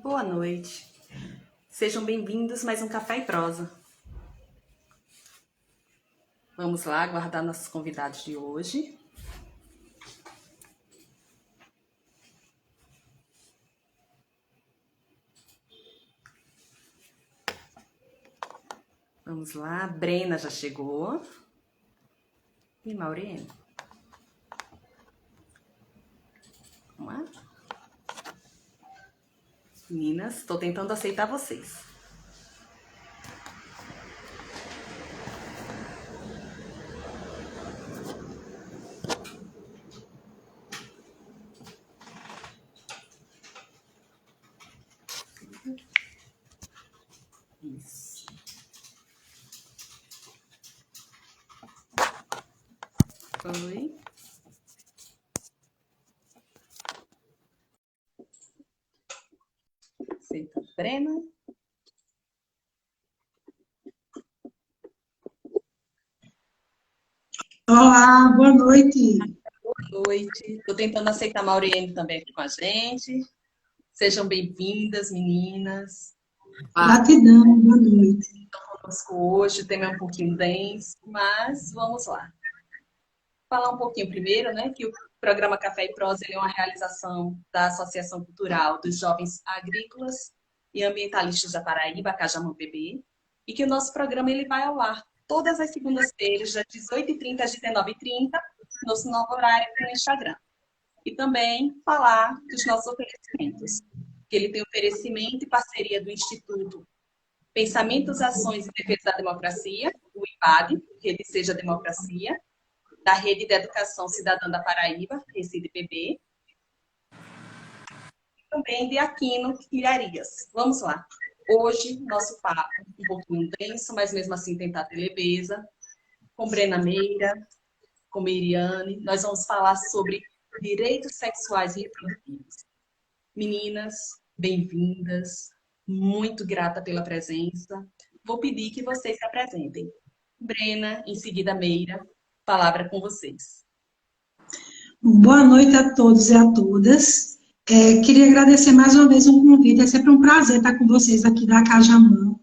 Boa noite. Sejam bem-vindos a mais um Café e Prosa. Vamos lá aguardar nossos convidados de hoje. Vamos lá, Brena já chegou. E Maureen. Vamos lá. Meninas, estou tentando aceitar vocês. Isso. Oi. Aceita a Brena. Olá, boa noite. Boa noite. Estou tentando aceitar a Maureen também aqui com a gente. Sejam bem-vindas, meninas. Gratidão, boa noite. Hoje o tema é um pouquinho denso, mas vamos lá. Falar um pouquinho primeiro, né, que o programa Café e Prosa ele é uma realização da Associação Cultural dos Jovens Agrícolas e Ambientalistas da Paraíba, Cajamã PB, e que o nosso programa ele vai ao ar todas as segundas-feiras, das 18h30 às 19h30, no nosso novo horário aqui no Instagram. E também falar dos nossos oferecimentos, que ele tem oferecimento e parceria do Instituto Pensamentos, Ações e Defesa da Democracia, o IPAD, Rede Seja Democracia, da Rede de Educação Cidadã da Paraíba, Recife PB, e também de Aquino Ilharias. Vamos lá. Hoje, nosso papo um pouquinho denso, mas mesmo assim tentar ter leveza, com Brena Meira, com Miriane, nós vamos falar sobre direitos sexuais e reprodutivos. Meninas, bem-vindas, muito grata pela presença. Vou pedir que vocês se apresentem. Brena, em seguida Meira, palavra com vocês. Boa noite a todos e a todas. Queria agradecer mais uma vez o convite, é sempre um prazer estar com vocês aqui da Cajamã.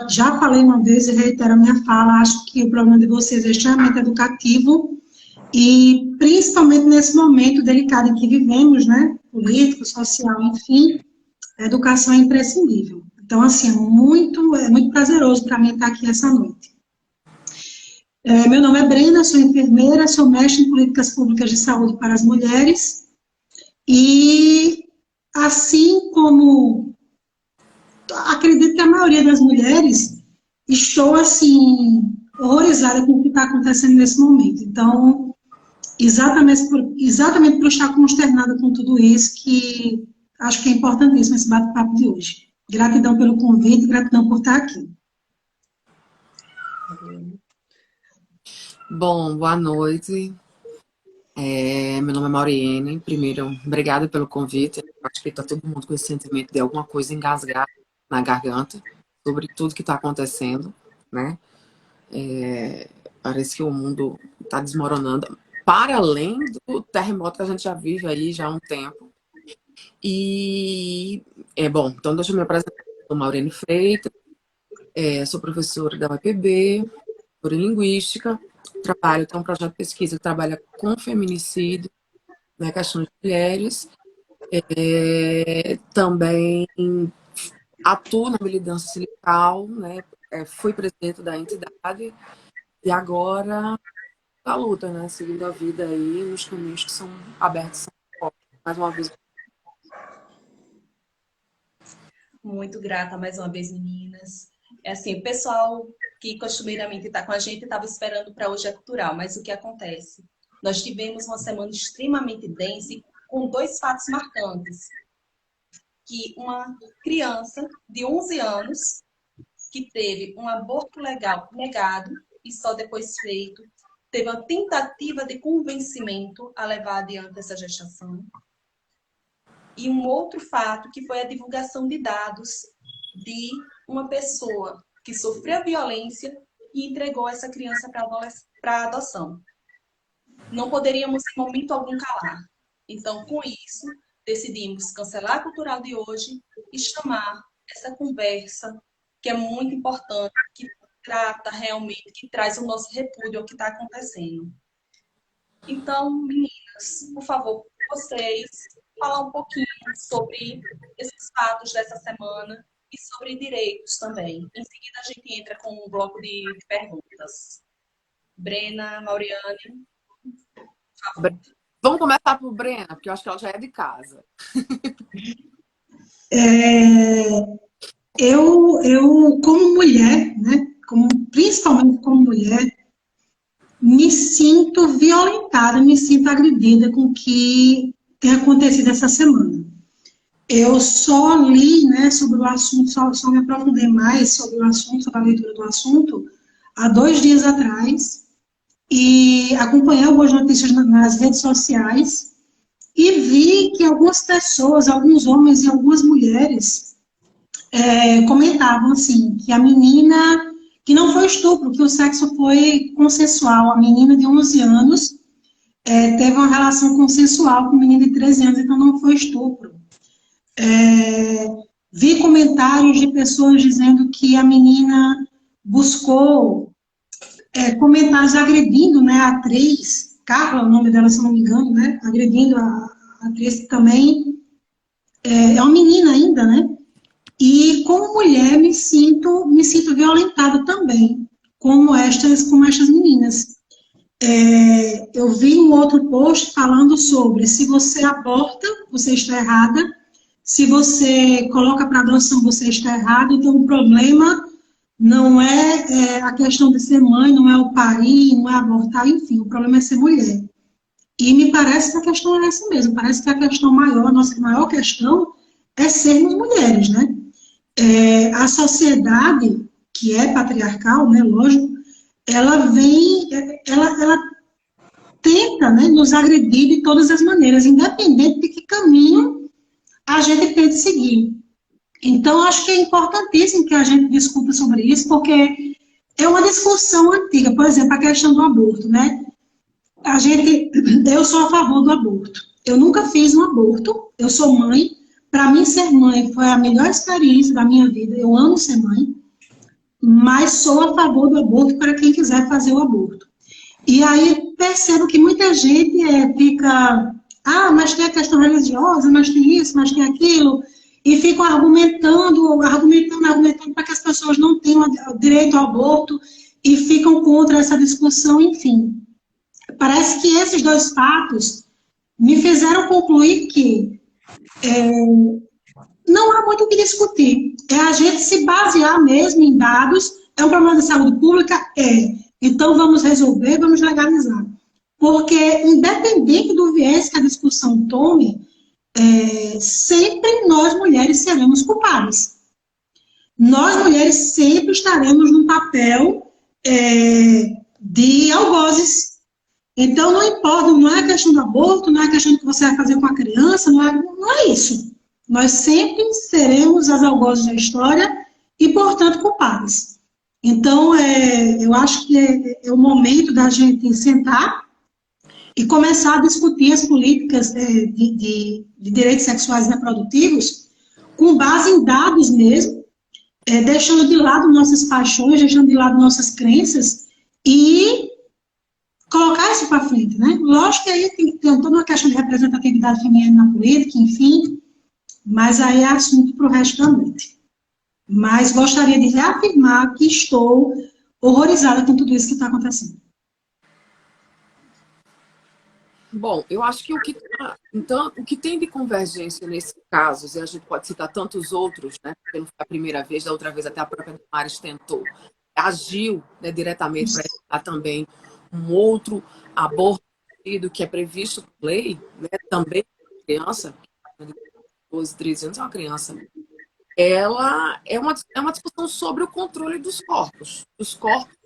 Já falei uma vez e reitero a minha fala, acho que o programa de vocês é extremamente educativo e principalmente nesse momento delicado em que vivemos, né, político, social, enfim, a educação é imprescindível. Então, assim, é muito prazeroso para mim estar aqui essa noite. Meu nome é Brenda, sou enfermeira, sou mestre em políticas públicas de saúde para as mulheres e, assim como acredito que a maioria das mulheres, estou, assim, horrorizada com o que está acontecendo nesse momento. Então, exatamente por estar consternada com tudo isso, que acho que é importantíssimo esse bate-papo de hoje. Gratidão pelo convite, gratidão por estar aqui. Bom, boa noite. Meu nome é Mauriene. Primeiro, obrigada pelo convite. Acho que está todo mundo com esse sentimento de alguma coisa engasgada na garganta sobre tudo que está acontecendo, né? Parece que o mundo está desmoronando, para além do terremoto que a gente já vive aí já há um tempo. E, bom, então deixa eu me apresentar. Sou Maurene Freitas, sou professora da UEPB, por linguística. Tenho um projeto de pesquisa que trabalha com feminicídio, né, questões de mulheres. Também atuo na militância sindical, né, fui presidente da entidade e agora a luta, né, seguindo a vida aí nos caminhos que são abertos. Mais uma vez. Muito grata mais uma vez, meninas. É assim, o pessoal que costumeiramente está com a gente estava esperando para hoje a cultural, mas o que acontece? Nós tivemos uma semana extremamente densa e com dois fatos marcantes. Que uma criança de 11 anos que teve um aborto legal negado e só depois feito, teve uma tentativa de convencimento a levar adiante essa gestação. E um outro fato que foi a divulgação de dados de uma pessoa que sofreu violência e entregou essa criança para adoção. Não poderíamos, em momento algum, calar. Então, com isso, decidimos cancelar a cultural de hoje e chamar essa conversa, que é muito importante, que trata realmente, que traz o nosso repúdio ao que está acontecendo. Então, meninas, por favor, vocês falar um pouquinho sobre esses fatos dessa semana e sobre direitos também. Em seguida, a gente entra com um bloco de perguntas. Brena, Mauriane, por favor. Vamos começar por Brena, porque eu acho que ela já é de casa. Eu como mulher, né, principalmente como mulher, me sinto violentada, me sinto agredida com o que tem acontecido essa semana. Eu só li, né, sobre o assunto, só me aprofundei mais sobre o assunto, sobre a leitura do assunto, há 2 dias atrás, e acompanhei algumas notícias nas redes sociais, e vi que algumas pessoas, alguns homens e algumas mulheres, comentavam assim, que a menina, que não foi estupro, que o sexo foi consensual, a menina de 11 anos teve uma relação consensual com o menino de 13 anos, então não foi estupro. Vi comentários de pessoas dizendo que a menina buscou comentários agredindo, né, a atriz, Carla, o nome dela, se não me engano, né, agredindo a atriz que também é uma menina ainda, né, e como mulher me sinto violentada também, como estas meninas. Eu vi um outro post falando sobre se você aborta, você está errada, se você coloca para adoção, você está errado, então o problema não é a questão de ser mãe, não é o parir, não é abortar, enfim, o problema é ser mulher. E me parece que a questão é essa mesmo, parece que a questão maior, a nossa maior questão é sermos mulheres, né? A sociedade, que é patriarcal, né, lógico, ela tenta, né, nos agredir de todas as maneiras, independente de que caminho a gente tente seguir. Então, acho que é importantíssimo que a gente discuta sobre isso, porque é uma discussão antiga. Por exemplo, a questão do aborto, né? Eu sou a favor do aborto. Eu nunca fiz um aborto, eu sou mãe. Para mim, ser mãe foi a melhor experiência da minha vida. Eu amo ser mãe, mas sou a favor do aborto para quem quiser fazer o aborto. E aí percebo que muita gente fica, mas tem a questão religiosa, mas tem isso, mas tem aquilo, e ficam argumentando para que as pessoas não tenham direito ao aborto e ficam contra essa discussão, enfim. Parece que esses 2 fatos me fizeram concluir que não há muito o que discutir. É a gente se basear mesmo em dados. É um problema de saúde pública? Então vamos resolver, vamos legalizar. Porque, independente do viés que a discussão tome, sempre nós mulheres seremos culpadas. Nós mulheres sempre estaremos num papel de algozes. Então não importa, não é a questão do aborto, não é a questão do que você vai fazer com a criança, não é isso. Nós sempre seremos as algozes da história e, portanto, culpadas. Então, eu acho que é o momento da gente sentar e começar a discutir as políticas de direitos sexuais e reprodutivos com base em dados mesmo, deixando de lado nossas paixões, deixando de lado nossas crenças e colocar isso para frente, né? Lógico que aí tem toda uma questão de representatividade feminina na política, enfim, mas aí é assunto para o resto da noite. Mas gostaria de reafirmar que estou horrorizada com tudo isso que está acontecendo. Bom, eu acho que o que tem de convergência nesses casos, e a gente pode citar tantos outros, né? Porque não foi a primeira vez, da outra vez até a própria Damares tentou, agiu, né, diretamente para evitar também um outro aborto que é previsto por lei, né, também criança, 12, 13 anos é uma criança, ela é uma discussão sobre o controle dos corpos. Os corpos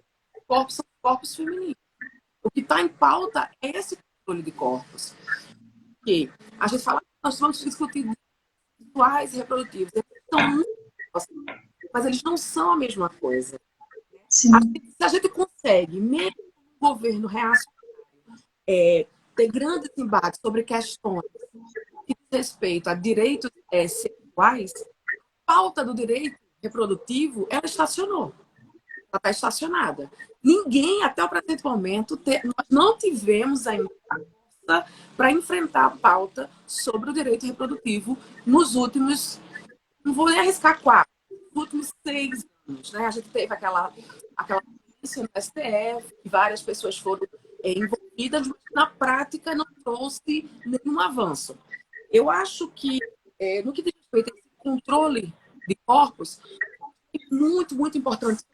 são corpos femininos. O que está em pauta é esse controle de corpos. Que a gente fala, nós vamos discutir sexuais e reprodutivos. Eles são muito próximos, mas eles não são a mesma coisa. Se a gente consegue, mesmo no governo reacionário, ter grandes embates sobre questões que respeito a direitos sexuais, a pauta do direito reprodutivo, ela estacionou. Ela está estacionada. Ninguém, até o presente momento, nós não tivemos ainda força para enfrentar a pauta sobre o direito reprodutivo nos últimos, não vou nem arriscar 4, nos últimos 6 anos. Né? A gente teve aquela polícia no STF, várias pessoas foram envolvidas, mas na prática não trouxe nenhum avanço. Eu acho que, no que diz respeito a esse controle de corpos, é muito, muito importante,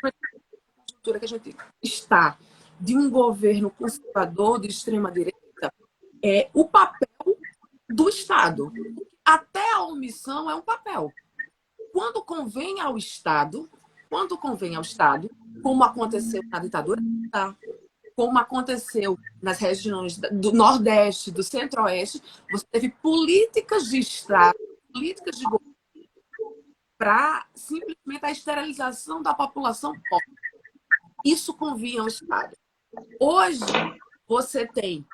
que a gente está de um governo conservador de extrema-direita, o papel do Estado. Até a omissão é um papel. Quando convém ao Estado, como aconteceu na ditadura, como aconteceu nas regiões do Nordeste, do Centro-Oeste, você teve políticas de Estado, políticas de governo para simplesmente a esterilização da população pobre. Isso convinha ao Estado. Hoje, você tem,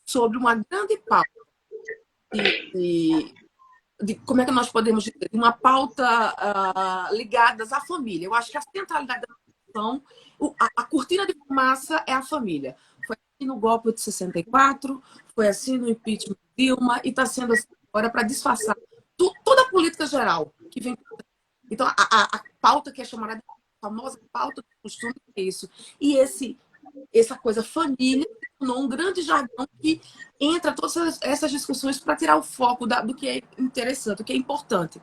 sobre uma grande pauta de como é que nós podemos dizer, uma pauta ligada à família. Eu acho que a centralidade da questão, a cortina de fumaça é a família. Foi assim no golpe de 64, foi assim no impeachment de Dilma, e está sendo assim agora para disfarçar toda a política geral que vem. Então, a pauta que é chamada de famosa pauta do costume é isso. E essa coisa família tornou um grande jargão que entra todas essas discussões para tirar o foco do que é interessante, do que é importante.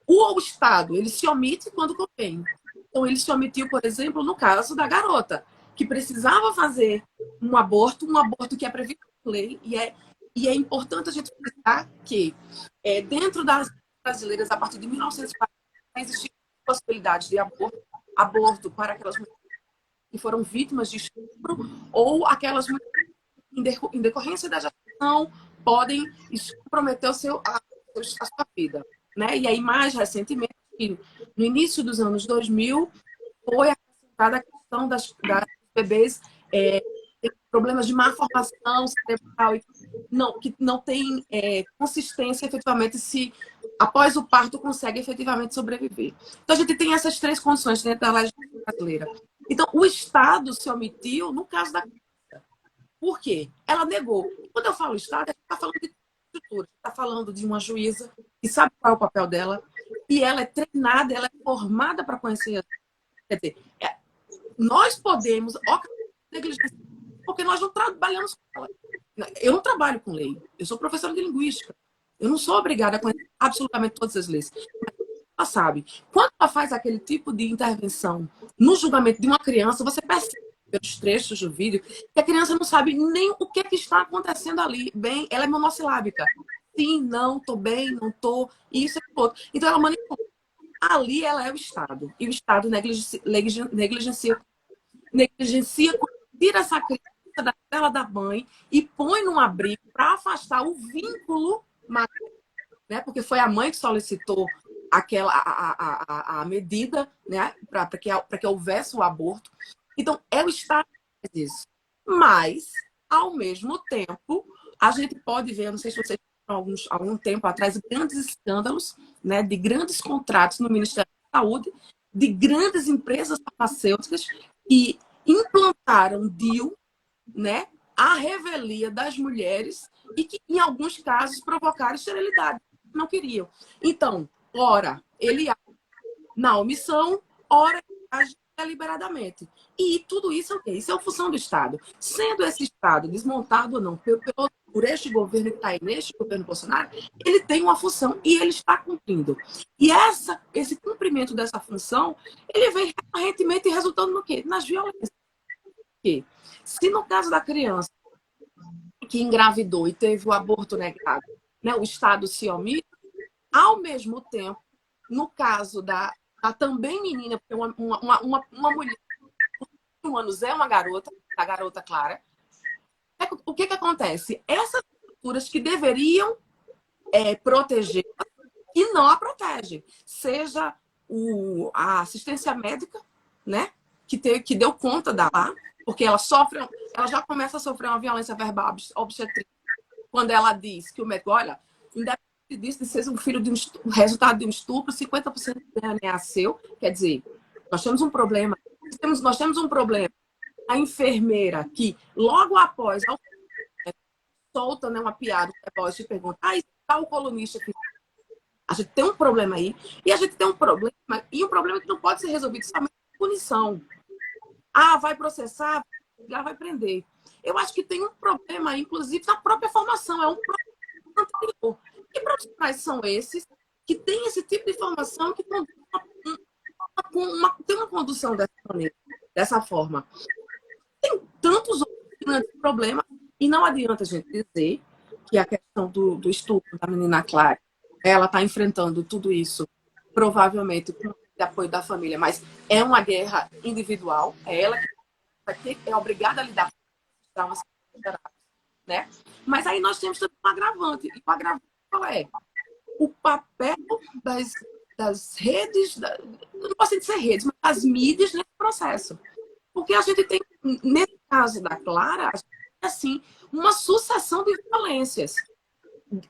O Estado, ele se omite quando convém. Então, ele se omitiu, por exemplo, no caso da garota, que precisava fazer um aborto que é previsto por lei, e é importante a gente pensar que dentro das brasileiras, a partir de 1940, existem possibilidades de aborto para aquelas mulheres que foram vítimas de estupro, ou aquelas mulheres que, em decorrência da gestação, podem comprometer a sua vida. Né? E aí, mais recentemente, no início dos anos 2000, foi acrescentada a questão das bebês problemas de má formação cerebral, que não tem consistência efetivamente se após o parto consegue efetivamente sobreviver. Então a gente tem essas 3 condições dentro da legislação brasileira. Então o Estado se omitiu no caso da criança. Por quê? Ela negou. E quando eu falo Estado, a gente está falando de estrutura, está falando de uma juíza que sabe qual é o papel dela, e ela é treinada, ela é formada para conhecer. Quer dizer, nós podemos negligenciar, porque nós não trabalhamos com ela. Eu não trabalho com lei, eu sou professora de linguística. Eu não sou obrigada a conhecer absolutamente todas as leis. Mas ela sabe. Quando ela faz aquele tipo de intervenção no julgamento de uma criança, você percebe pelos trechos do vídeo que a criança não sabe nem o que está acontecendo ali. Bem, ela é monossilábica. Sim, não, estou bem, não estou, isso e outro. Então ela manipula. Ali ela é o Estado. E o Estado negligencia, tira essa criança da tela da mãe e põe num abrigo para afastar o vínculo, né? Porque foi a mãe que solicitou a medida, né? Para que houvesse o aborto. Então, é o Estado que faz isso. Mas, ao mesmo tempo, a gente pode ver, não sei se vocês algum tempo atrás, grandes escândalos, né, de grandes contratos no Ministério da Saúde, de grandes empresas farmacêuticas que implantaram DIU, né, à revelia das mulheres e que, em alguns casos, provocaram esterilidade. Não queriam. Então, ora, ele age na omissão, ora, ele age deliberadamente. E tudo isso é o quê? Isso é a função do Estado. Sendo esse Estado desmontado ou não por este governo que está aí, neste governo Bolsonaro, ele tem uma função e ele está cumprindo. E esse cumprimento dessa função, ele vem recorrentemente resultando no quê? Nas violências. Porque se no caso da criança que engravidou e teve o aborto negado, né, o Estado se omite, ao mesmo tempo, no caso da também menina, porque uma mulher de 1 anos é uma garota, a garota Clara, o que acontece? Essas estruturas que deveriam proteger e não a protegem. Seja a assistência médica, né, que deu conta da lá, porque ela já começa a sofrer uma violência verbal obstetrícia quando ela diz que o médico, olha, independente disso, de ser um filho de um resultado de um estupro, 50% do DNA é seu. Quer dizer, nós temos um problema. Nós temos um problema. A enfermeira que, logo após, solta, né, uma piada, e pergunta, está o colunista que... A gente tem um problema aí, e a gente tem um problema, e o problema é que não pode ser resolvido somente com punição. Vai processar, vai prender. Eu acho que tem um problema, inclusive, na própria formação, é um problema anterior. Que profissionais são esses que têm esse tipo de formação que tem uma condução dessa maneira, dessa forma? Tem tantos outros grandes problemas, e não adianta a gente dizer que a questão do estupro da menina Clara, ela está enfrentando tudo isso, provavelmente com o apoio da família, mas é uma guerra individual, é ela que é obrigada a lidar com os traumas, né? Mas aí nós temos também um agravante, e o agravante qual é? O papel das redes, não posso dizer redes, mas das mídias nesse processo. Porque a gente tem, nesse caso da Clara, assim, uma sucessão de violências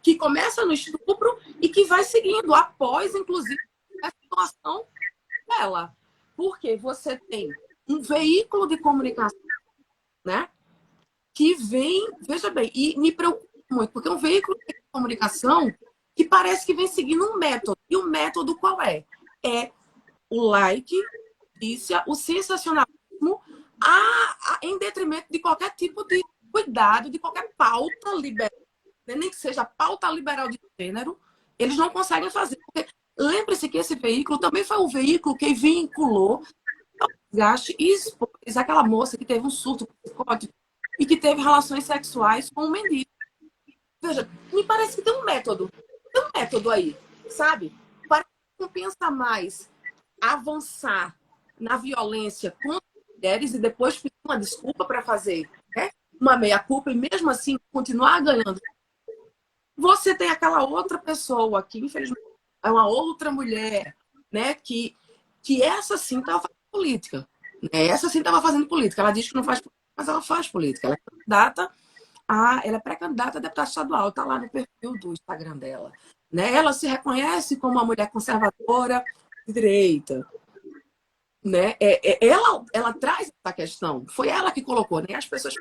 que começa no estupro e que vai seguindo após, inclusive, a situação dela. Porque você tem um veículo de comunicação, né, que vem, veja bem, e me preocupa muito, porque é um veículo de comunicação que parece que vem seguindo um método. E o método qual é? É o like, o sensacionalismo, em detrimento de qualquer tipo de cuidado, de qualquer pauta liberal, nem que seja pauta liberal de gênero, eles não conseguem fazer. Porque lembre-se que esse veículo também foi o veículo que vinculou desgaste e expôs aquela moça que teve um surto psicótico e que teve relações sexuais com um mendigo. Veja, me parece que tem um método aí, sabe? Parece que compensa mais avançar na violência contra mulheres e depois pedir uma desculpa para fazer, né, uma meia-culpa e mesmo assim continuar ganhando. Você tem aquela outra pessoa que, infelizmente, é uma outra mulher, né, que essa sim estava fazendo política. Né? Essa sim estava fazendo política. Ela diz que não faz política, mas ela faz política. Ela é pré-candidata a deputada estadual, está lá no perfil do Instagram dela. Né? Ela se reconhece como uma mulher conservadora de direita. Né? Ela traz essa questão. Foi ela que colocou. Né? As pessoas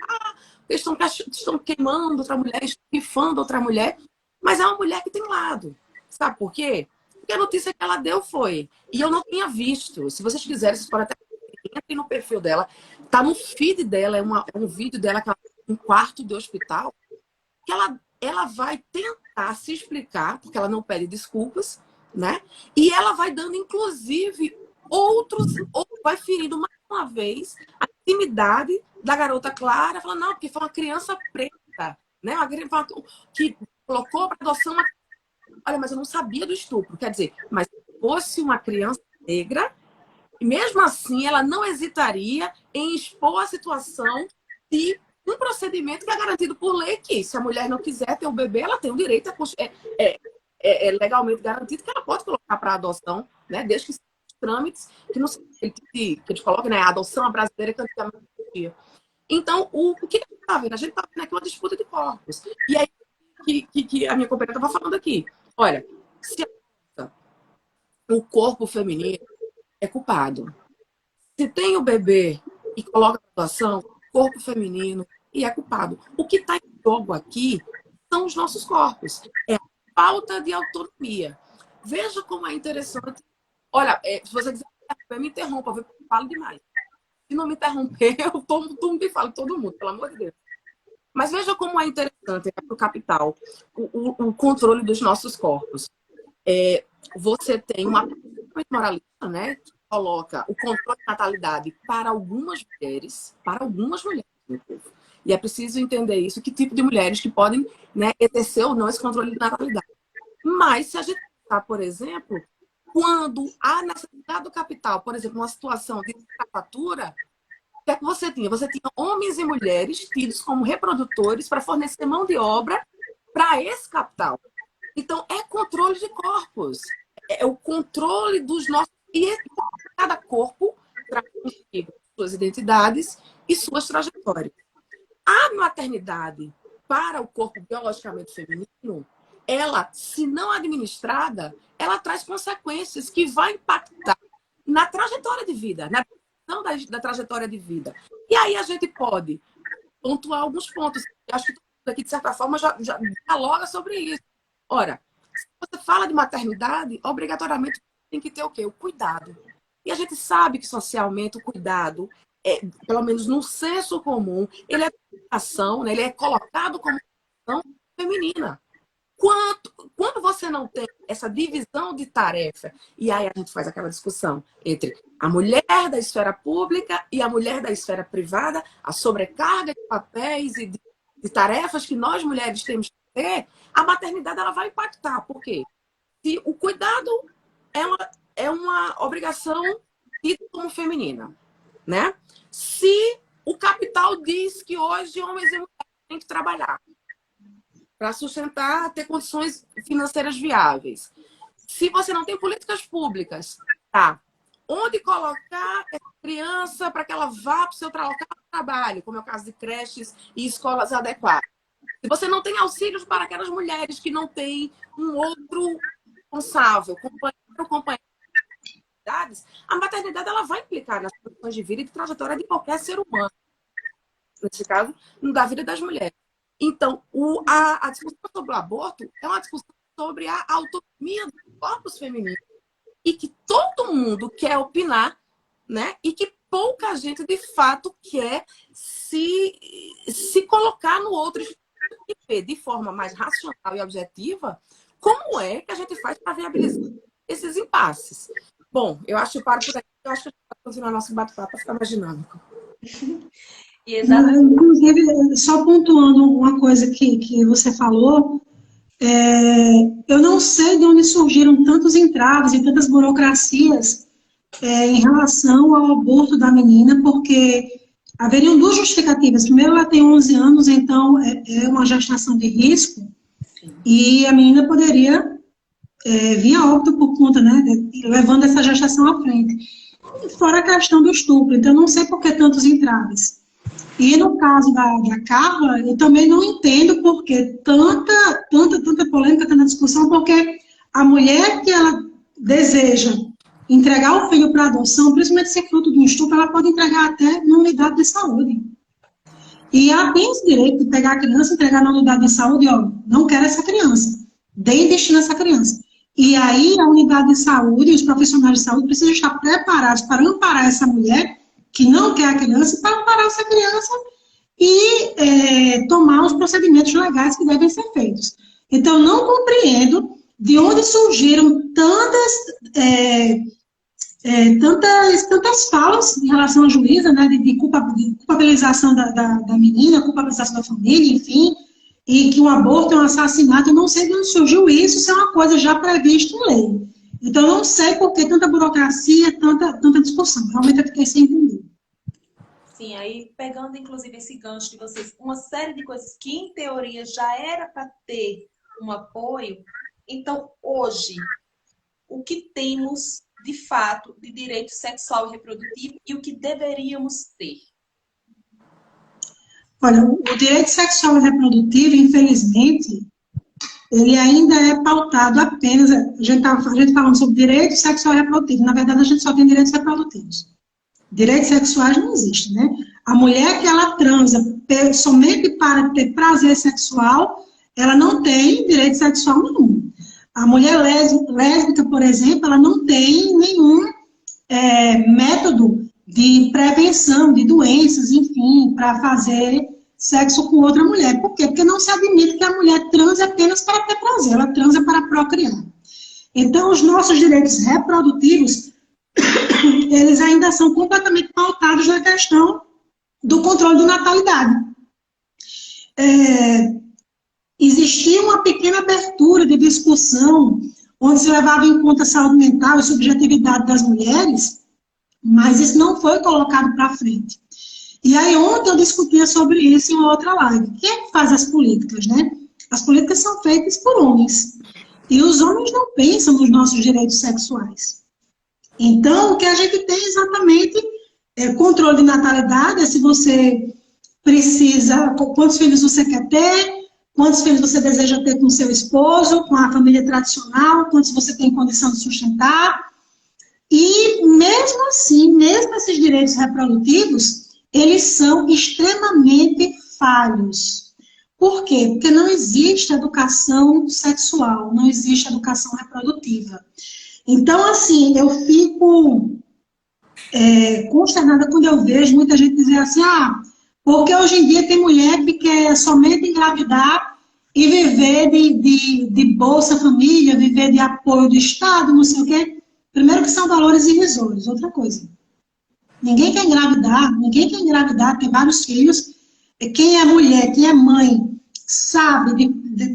estão queimando outra mulher, estão rifando outra mulher, mas é uma mulher que tem lado. Sabe por quê? Porque a notícia que ela deu foi, e eu não tinha visto, se vocês quiserem, vocês podem até entrem no perfil dela, tá no feed dela, é um vídeo dela que ela em um quarto de hospital, que ela vai tentar se explicar, porque ela não pede desculpas, né? E ela vai dando, inclusive, vai ferindo mais uma vez a intimidade da garota Clara, falando, não, porque foi uma criança preta, né? Uma criança que colocou para adoção uma... Olha, mas eu não sabia do estupro. Quer dizer, mas se fosse uma criança negra, mesmo assim, ela não hesitaria em expor a situação de um procedimento que é garantido por lei, que se a mulher não quiser ter o bebê, ela tem o direito, é legalmente garantido que ela pode colocar para adoção, né? Desde que sejam trâmites, que não que eles colocam, né? A adoção brasileira que antigamente existia. Então, o que a gente está vendo? A gente está vendo aqui uma disputa de corpos. E aí, que a minha companheira estava falando aqui. Olha, se o corpo feminino é culpado. Se tem o bebê e coloca a situação, corpo feminino, e é culpado. O que está em jogo aqui são os nossos corpos. É a falta de autonomia. Veja como é interessante. Olha, se você quiser me interrompa, eu falo demais. Se não me interromper, eu falo todo mundo, pelo amor de Deus. Mas veja como é interessante para o capital o controle dos nossos corpos. Você tem uma moralista, né, que coloca o controle de natalidade para algumas mulheres, meu povo. E é preciso entender isso, que tipo de mulheres que podem, né, exercer ou não esse controle de natalidade. Mas se a gente pensar, por exemplo, quando há necessidade do capital, por exemplo, uma situação de escravatura, o que é que você tinha? Você tinha homens e mulheres tidos como reprodutores para fornecer mão de obra para esse capital. Então, é controle de corpos. É o controle dos nossos... E cada corpo traz consigo suas identidades e suas trajetórias. A maternidade para o corpo biologicamente feminino, ela, se não administrada, ela traz consequências que vai impactar na trajetória de vida, na decisão da trajetória de vida. E aí a gente pode pontuar alguns pontos. Eu acho que tudo aqui, de certa forma, já dialoga sobre isso. Ora, se você fala de maternidade, obrigatoriamente tem que ter o quê? O cuidado. E a gente sabe que socialmente o cuidado, pelo menos num senso comum, ele é ação, né? Ele é colocado como ação feminina. Quando você não tem essa divisão de tarefa, e aí a gente faz aquela discussão entre a mulher da esfera pública e a mulher da esfera privada, a sobrecarga de papéis e de tarefas que nós mulheres temos que ter, a maternidade ela vai impactar. Por quê? Se o cuidado é uma obrigação dita como feminina, né? Se o capital diz que hoje homens e mulheres têm que trabalhar para sustentar, ter condições financeiras viáveis. Se você não tem políticas públicas, tá? Onde colocar essa criança para que ela vá para o seu local de trabalho, como é o caso de creches e escolas adequadas. Se você não tem auxílios para aquelas mulheres que não têm um outro responsável, companheiro, a maternidade ela vai implicar nas condições de vida e de trajetória de qualquer ser humano. Nesse caso, da vida das mulheres. Então, a discussão sobre o aborto é uma discussão sobre a autonomia dos corpos femininos e que todo mundo quer opinar, né? E que pouca gente, de fato, quer se colocar no outro e ver de forma mais racional e objetiva como é que a gente faz para viabilizar esses impasses. Bom, eu acho que eu paro por aqui. Eu acho que a gente vai continuar nosso bate-papo para ficar mais dinâmico. Inclusive, só pontuando uma coisa que você falou, eu não sei de onde surgiram tantos entraves e tantas burocracias em relação ao aborto da menina, porque haveriam duas justificativas. Primeiro, ela tem 11 anos, então é uma gestação de risco, e a menina poderia vir a óbito por conta, né, levando essa gestação à frente. Fora a questão do estupro, então eu não sei por que tantos entraves. E no caso da Carla, eu também não entendo por que tanta polêmica, tanta discussão, porque a mulher que ela deseja entregar o filho para adoção, principalmente se é fruto de um estupro, ela pode entregar até na unidade de saúde. E ela tem esse direito de pegar a criança, entregar na unidade de saúde, ó, não quero essa criança, dê destino a essa criança. E aí a unidade de saúde, os profissionais de saúde precisam estar preparados para amparar essa mulher que não quer a criança, para amparar essa criança e tomar os procedimentos legais que devem ser feitos. Então, não compreendo de onde surgiram tantas falas em relação à juíza, né, de culpabilização da menina, culpabilização da família, enfim, e que o aborto é um assassinato. Eu não sei de onde surgiu isso, isso é uma coisa já prevista em lei. Então, eu não sei por que tanta burocracia, tanta discussão. Realmente eu fiquei sem entender. Sim, aí pegando inclusive esse gancho de vocês, uma série de coisas que em teoria já era para ter um apoio. Então, hoje, o que temos de fato de direito sexual e reprodutivo e o que deveríamos ter? Olha, o direito sexual e reprodutivo, infelizmente, ele ainda é pautado apenas, a gente falando sobre direito sexual e reprodutivo, na verdade a gente só tem direitos reprodutivos. Direitos sexuais não existem, né? A mulher que ela transa somente para ter prazer sexual, ela não tem direito sexual nenhum. A mulher lésbica, por exemplo, ela não tem nenhum método de prevenção de doenças, enfim, para fazer sexo com outra mulher. Por quê? Porque não se admite que a mulher transe apenas para ter prazer, ela transa para procriar. Então, os nossos direitos reprodutivos, eles ainda são completamente pautados na questão do controle da natalidade. Existia uma pequena abertura de discussão, onde se levava em conta a saúde mental e subjetividade das mulheres, mas isso não foi colocado para frente. E aí ontem eu discutia sobre isso em outra live. Quem é que faz as políticas, né? As políticas são feitas por homens. E os homens não pensam nos nossos direitos sexuais. Então, o que a gente tem exatamente é controle de natalidade, é se você precisa, quantos filhos você quer ter, quantos filhos você deseja ter com seu esposo, com a família tradicional, quantos você tem condição de sustentar. E mesmo assim, mesmo esses direitos reprodutivos, eles são extremamente falhos. Por quê? Porque não existe educação sexual, não existe educação reprodutiva. Então, assim, eu fico consternada quando eu vejo muita gente dizer assim, porque hoje em dia tem mulher que quer somente engravidar e viver de Bolsa Família, viver de apoio do Estado, não sei o quê. Primeiro que são valores irrisórios. Outra coisa, ninguém quer engravidar, ter vários filhos. Quem é mulher, quem é mãe, sabe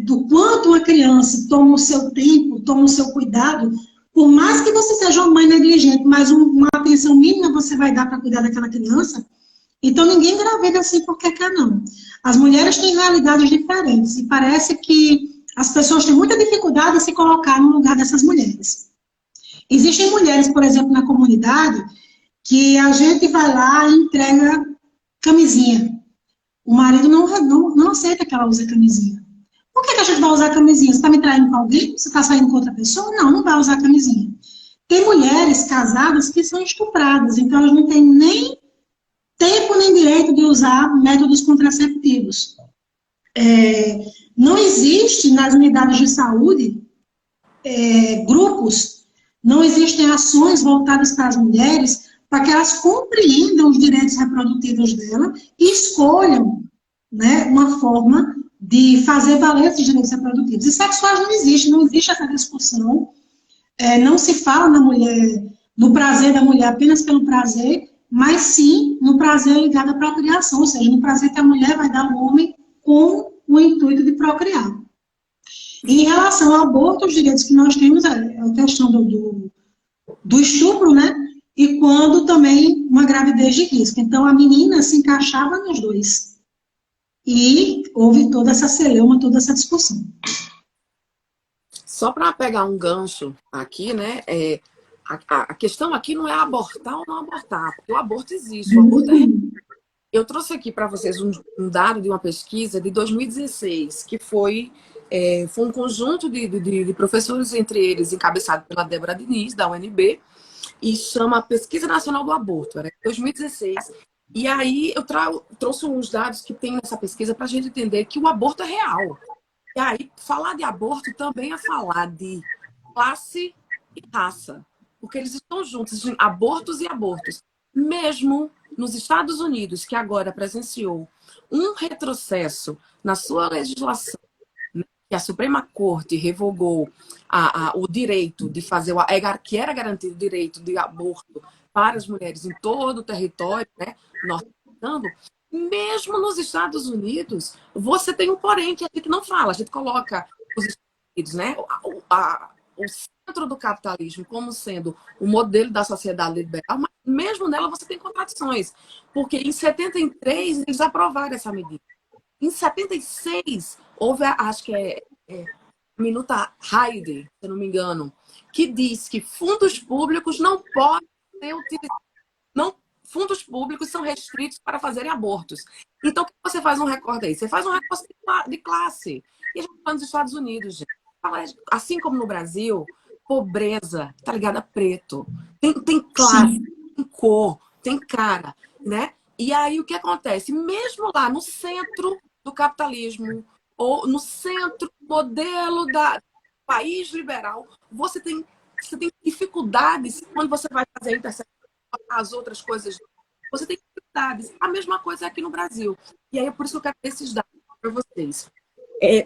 do quanto uma criança toma o seu tempo, toma o seu cuidado. Por mais que você seja uma mãe negligente, mas uma atenção mínima você vai dar para cuidar daquela criança. Então, ninguém engravida assim porque quer, não. As mulheres têm realidades diferentes e parece que as pessoas têm muita dificuldade em se colocar no lugar dessas mulheres. Existem mulheres, por exemplo, na comunidade, que a gente vai lá e entrega camisinha. O marido não aceita que ela use camisinha. Por que a gente vai usar camisinha? Você está me traindo com alguém? Você está saindo com outra pessoa? Não, não vai usar camisinha. Tem mulheres casadas que são estupradas, então elas não têm nem tempo nem direito de usar métodos contraceptivos. Não existe nas unidades de saúde grupos, não existem ações voltadas para as mulheres para que elas compreendam os direitos reprodutivos dela e escolham, né, uma forma de fazer valer esses direitos reprodutivos. E sexuais não existe essa discussão. Não se fala na mulher, no prazer da mulher apenas pelo prazer, mas sim no prazer ligado à procriação, ou seja, no prazer que a mulher vai dar ao homem com o intuito de procriar. E em relação ao aborto, os direitos que nós temos é a questão do estupro, né? E quando também uma gravidez de risco. Então, a menina se encaixava nos dois. E houve toda essa celeuma, toda essa discussão. Só para pegar um gancho aqui, né? A questão aqui não é abortar ou não abortar, porque o aborto existe, o aborto é real. Eu trouxe aqui para vocês um dado de uma pesquisa de 2016, que foi um conjunto de professores, entre eles encabeçado pela Débora Diniz, da UNB, e chama Pesquisa Nacional do Aborto, era 2016. E aí eu trouxe uns dados que tem nessa pesquisa para a gente entender que o aborto é real. E aí, falar de aborto também é falar de classe e raça, porque eles estão juntos, abortos e abortos. Mesmo nos Estados Unidos, que agora presenciou um retrocesso na sua legislação, né, que a Suprema Corte revogou o direito de fazer, que era garantido o direito de aborto para as mulheres em todo o território, né, norte-americano. Mesmo nos Estados Unidos, você tem um porém que a gente não fala. A gente coloca os Estados Unidos, né, o centro do capitalismo como sendo o modelo da sociedade liberal, mas mesmo nela você tem contradições. Porque em 73 eles aprovaram essa medida. Em 76 houve, acho que a minuta Heide, se eu não me engano, que diz que fundos públicos não podem ser utilizados. Fundos públicos são restritos para fazerem abortos. Então, o que você faz um recorte aí? Você faz um recorte de classe. E a gente está nos Estados Unidos, gente. Assim como no Brasil, pobreza está ligada a preto. Tem classe, tem cor, tem cara, né? E aí, o que acontece? Mesmo lá no centro do capitalismo, ou no centro do modelo do país liberal, você tem dificuldades quando você vai fazer a intersecção as outras coisas, você tem dificuldades. A mesma coisa aqui no Brasil. E aí é por isso que eu quero ter esses dados para vocês.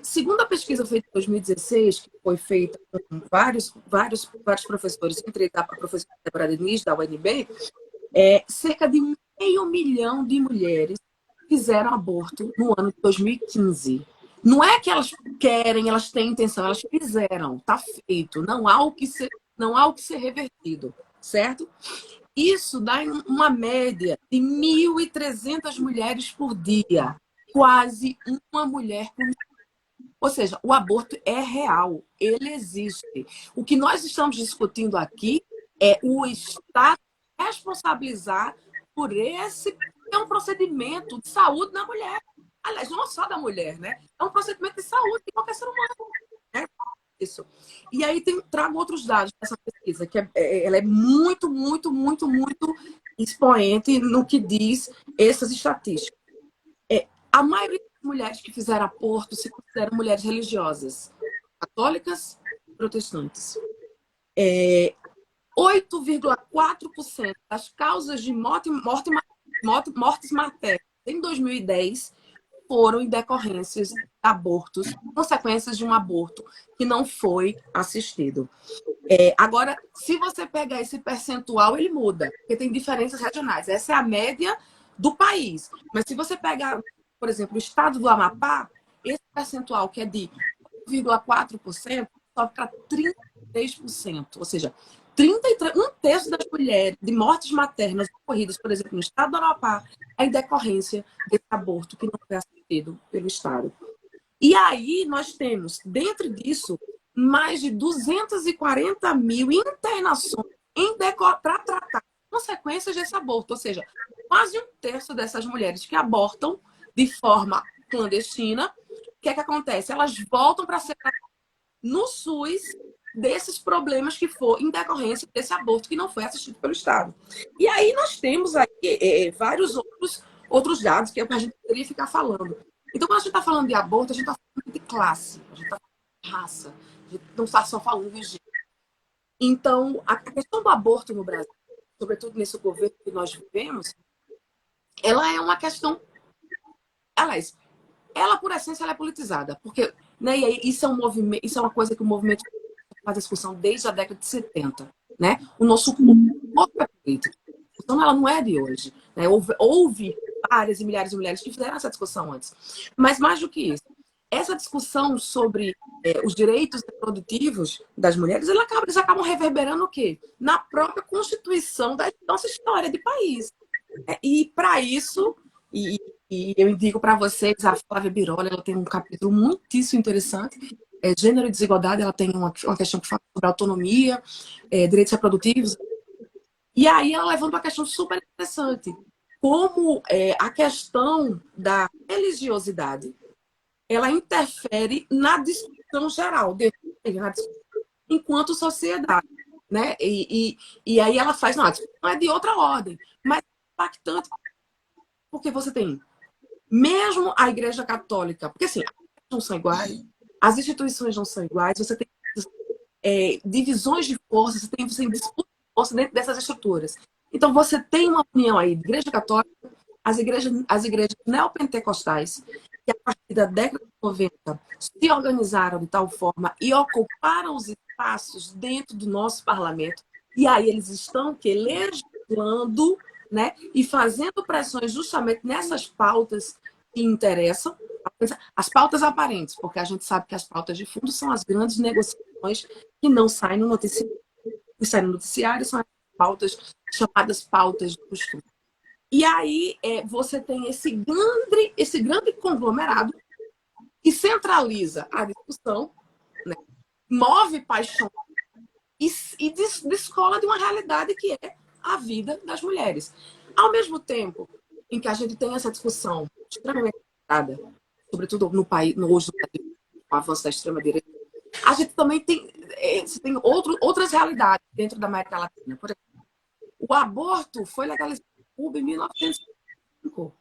Segundo a pesquisa feita em 2016, que foi feita com vários professores, entre eles a professora Débora Diniz, da UNB, cerca de 500 mil de mulheres fizeram aborto no ano de 2015. Não é que elas querem, elas têm intenção, elas fizeram, está feito, não há o que ser revertido, certo? Isso dá uma média de 1.300 mulheres por dia. Quase uma mulher por dia. Ou seja, o aborto é real, ele existe. O que nós estamos discutindo aqui é o Estado responsabilizar por esse procedimento de saúde na mulher. aliás, não só da mulher, né? É um procedimento de saúde de qualquer ser humano, né? Isso. E aí trago outros dados dessa pesquisa, que ela é muito, muito, muito, muito expoente no que diz essas estatísticas. A maioria das mulheres que fizeram aborto se consideram mulheres religiosas, católicas e protestantes. 8,4% das causas de mortes maternas em 2010 foram em decorrências de abortos, consequências de um aborto que não foi assistido. Agora, se você pegar esse percentual, ele muda, porque tem diferenças regionais. Essa é a média do país. Mas se você pegar, por exemplo, o estado do Amapá, esse percentual, que é de 8,4%, sobe para 33%. Ou seja, 33, um terço das mulheres de mortes maternas ocorridas, por exemplo, no estado do Amapá, é em decorrência desse aborto que não foi assistido pelo Estado. E aí nós temos, dentro disso, mais de 240 mil internações para tratar consequências desse aborto. Ou seja, quase um terço dessas mulheres que abortam de forma clandestina, o que é que acontece? Elas voltam para ser no SUS desses problemas que foram em decorrência desse aborto que não foi assistido pelo Estado. E aí nós temos aí vários outros dados que a gente poderia ficar falando. Então, quando a gente está falando de aborto, a gente está falando de classe, a gente está falando de raça, a gente não está só falando de gênero. Então, a questão do aborto no Brasil, sobretudo nesse governo que nós vivemos, ela é uma questão... Aliás, ela, por essência, ela é politizada, porque, né, e aí, isso é uma coisa que o movimento faz discussão desde a década de 70, né? O nosso corpo é político. Então, ela não é de hoje, né? Houve várias e milhares de mulheres que fizeram essa discussão antes. Mas, mais do que isso, essa discussão sobre os direitos reprodutivos das mulheres, eles acabam reverberando o quê? Na própria constituição da nossa história de país. E, para isso, e eu indico para vocês, a Flávia Biroli, ela tem um capítulo muitíssimo interessante, Gênero e Desigualdade, ela tem uma questão que fala sobre autonomia, direitos reprodutivos. E aí ela levanta uma questão super interessante, como a questão da religiosidade, ela interfere na discussão geral, enquanto sociedade, né? E aí ela faz, não, a discussão é de outra ordem, mas é impactante, porque você tem, mesmo a Igreja Católica, porque assim, as não são iguais, as instituições não são iguais, você tem divisões de forças, você tem disputa de força dentro dessas estruturas. Então, você tem uma união aí de Igreja Católica, as igrejas neopentecostais, que a partir da década de 90 se organizaram de tal forma e ocuparam os espaços dentro do nosso parlamento. E aí eles estão legislando, né, e fazendo pressões justamente nessas pautas que interessam, as pautas aparentes, porque a gente sabe que as pautas de fundo são as grandes negociações que não saem no noticiário. O que sai no noticiário são as pautas chamadas pautas de costume. E aí você tem esse grande conglomerado que centraliza a discussão, né, move paixão e descola de uma realidade que é a vida das mulheres. Ao mesmo tempo em que a gente tem essa discussão extremamente complicada, sobretudo no país, hoje, com o avanço da extrema-direita, a gente também tem outras realidades dentro da América Latina. Por exemplo, o aborto foi legalizado em Cuba em 1905.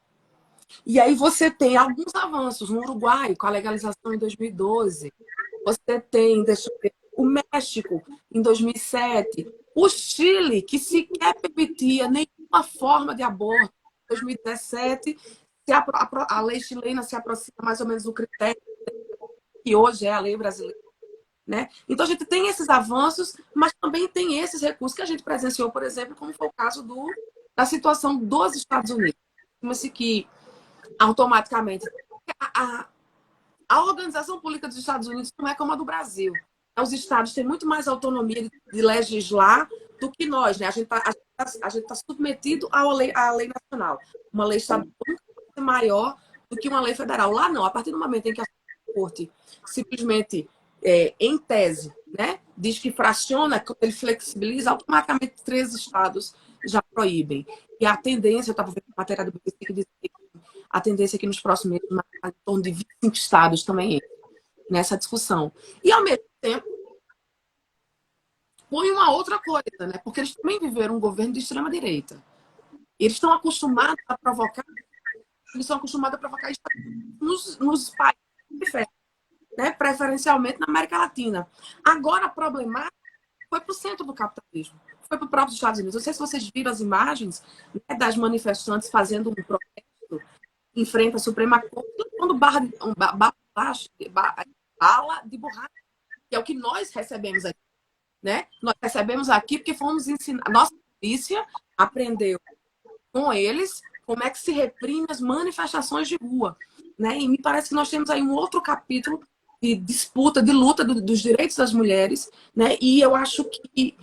E aí você tem alguns avanços no Uruguai, com a legalização em 2012. Você tem, o México, em 2007. O Chile, que sequer permitia nenhuma forma de aborto, em 2017. A lei chilena se aproxima mais ou menos do critério que hoje é a lei brasileira, né? Então, a gente tem esses avanços, mas também tem esses recursos que a gente presenciou, por exemplo, como foi o caso da situação dos Estados Unidos. Estima-se que, automaticamente, a organização política dos Estados Unidos não é como a do Brasil. Os estados têm muito mais autonomia de legislar do que nós, né? A gente tá submetido à lei nacional. Uma lei estadual nunca pode ser maior do que uma lei federal. Lá não, a partir do momento em que a Corte simplesmente, em tese, né, diz que fraciona, quando ele flexibiliza, automaticamente 13 estados já proíbem. E a tendência, eu estava vendo a matéria do BBC que diz que a tendência é que nos próximos meses, em torno de 25 estados também nessa discussão. E, ao mesmo tempo, põe uma outra coisa, né? Porque eles também viveram um governo de extrema-direita. Eles estão acostumados a provocar, isso nos países periféricos, né? Preferencialmente na América Latina. Agora, a problemática foi para o centro do capitalismo, foi para os próprios Estados Unidos. Não sei se vocês viram as imagens, né, das manifestantes fazendo um protesto em frente à Suprema Corte, quando bala de borracha, que é o que nós recebemos aqui. Né? Nós recebemos aqui porque fomos ensinar. Nossa polícia aprendeu com eles como é que se reprime as manifestações de rua. Né? E me parece que nós temos aí um outro capítulo de disputa, de luta dos direitos das mulheres, né? E eu acho que,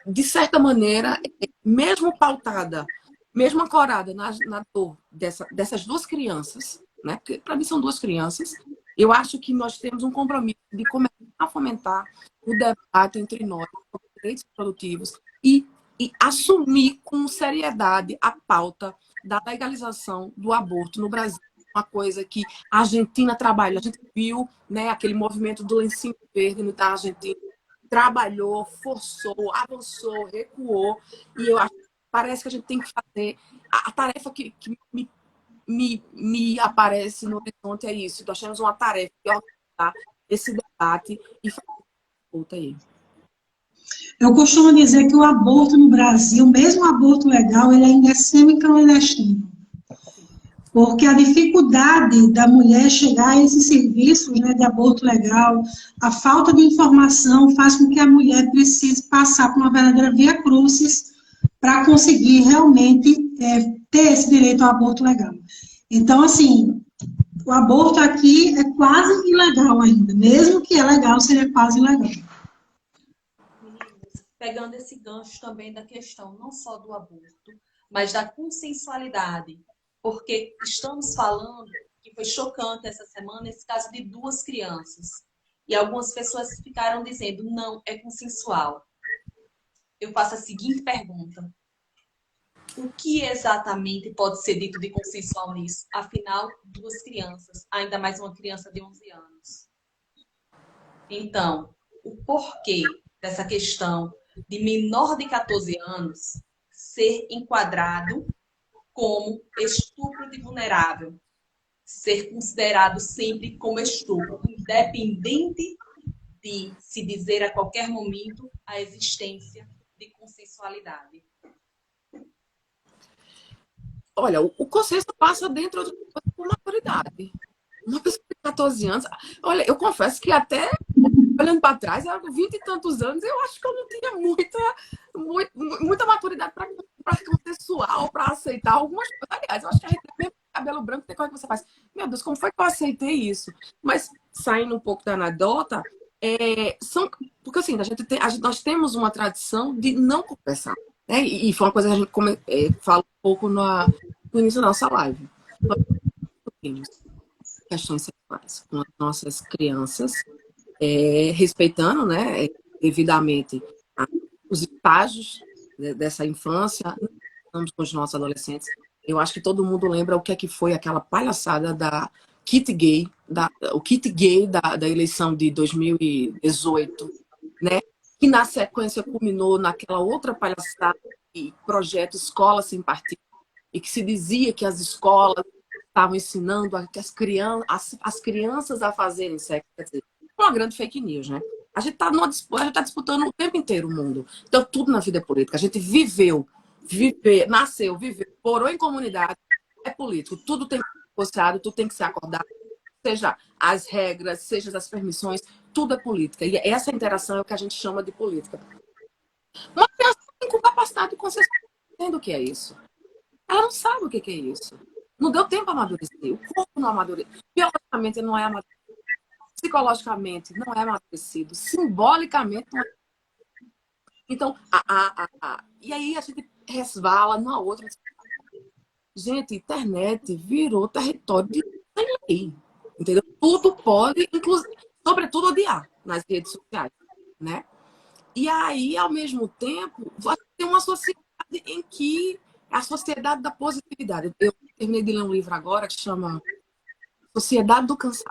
de certa maneira, mesmo pautada, mesmo ancorada na dor dessas duas crianças, né? Porque para mim são duas crianças, eu acho que nós temos um compromisso de começar a fomentar o debate entre nós sobre direitos produtivos e assumir com seriedade a pauta da legalização do aborto no Brasil. Uma coisa que a Argentina trabalha. A gente viu, né, aquele movimento do lencinho verde na Argentina. Trabalhou, forçou, avançou, recuou. E eu acho que parece que a gente tem que fazer... A tarefa que me aparece no horizonte é isso. Nós temos uma tarefa de organizar esse debate e fazer outra aí. Eu costumo dizer que o aborto no Brasil, mesmo o aborto legal, ele ainda é semi-clandestino. Porque a dificuldade da mulher chegar a esses serviços, né, de aborto legal, a falta de informação faz com que a mulher precise passar por uma verdadeira via crucis para conseguir realmente ter esse direito ao aborto legal. Então, assim, o aborto aqui é quase ilegal ainda. Mesmo que é legal, seria quase ilegal. Pegando esse gancho também da questão não só do aborto, mas da consensualidade. Porque estamos falando, que foi chocante essa semana, esse caso de duas crianças. E algumas pessoas ficaram dizendo, não, é consensual. Eu faço a seguinte pergunta. O que exatamente pode ser dito de consensual nisso? Afinal, duas crianças, ainda mais uma criança de 11 anos. Então, o porquê dessa questão de menor de 14 anos ser enquadrado como estupro de vulnerável, ser considerado sempre como estupro, independente de se dizer a qualquer momento a existência de consensualidade. Olha, o consenso passa dentro de uma maturidade. Uma pessoa de 14 anos... Olha, eu confesso que até, olhando para trás, há 20 e tantos anos, eu acho que eu não tinha muita maturidade para consensual, para aceitar algumas coisas. Aliás, eu acho que a gente tem mesmo cabelo branco, tem coisa que você faz. Meu Deus, como foi que eu aceitei isso? Mas, saindo um pouco da anedota, porque assim, nós temos uma tradição de não conversar. Né? E foi uma coisa que a gente fala um pouco no início da nossa live. Nós temos questões sexuais com as nossas crianças, respeitando, né, devidamente os estágios dessa infância, estamos com os nossos adolescentes. Eu acho que todo mundo lembra o que é que foi aquela palhaçada da kit gay, o kit gay da eleição de 2018, né? Que na sequência culminou naquela outra palhaçada de projeto Escola Sem Partido, e que se dizia que as escolas estavam ensinando as crianças a fazerem sexo. Quer dizer, uma grande fake news, né? A gente está disputando o tempo inteiro o mundo. Então, tudo na vida é política. A gente nasceu, viveu, morou em comunidade, é político. Tudo tem que ser negociado, tudo tem que ser acordado. Seja as regras, seja as permissões, tudo é política. E essa interação é o que a gente chama de política. Uma criança tem capacidade de consciência do que é isso. Ela não sabe o que é isso. Não deu tempo a amadurecer. O corpo não amadureceu. Biologicamente não é amadurecido. Psicologicamente não é amadurecido. Simbolicamente não é. Então, e aí a gente resvala numa outra. Gente, internet virou território de lei. Entendeu? Tudo pode, inclusive, sobretudo odiar nas redes sociais, né? E aí, ao mesmo tempo, vai ter uma sociedade em que a sociedade da positividade. Eu terminei de ler um livro agora que chama Sociedade do Cansaço,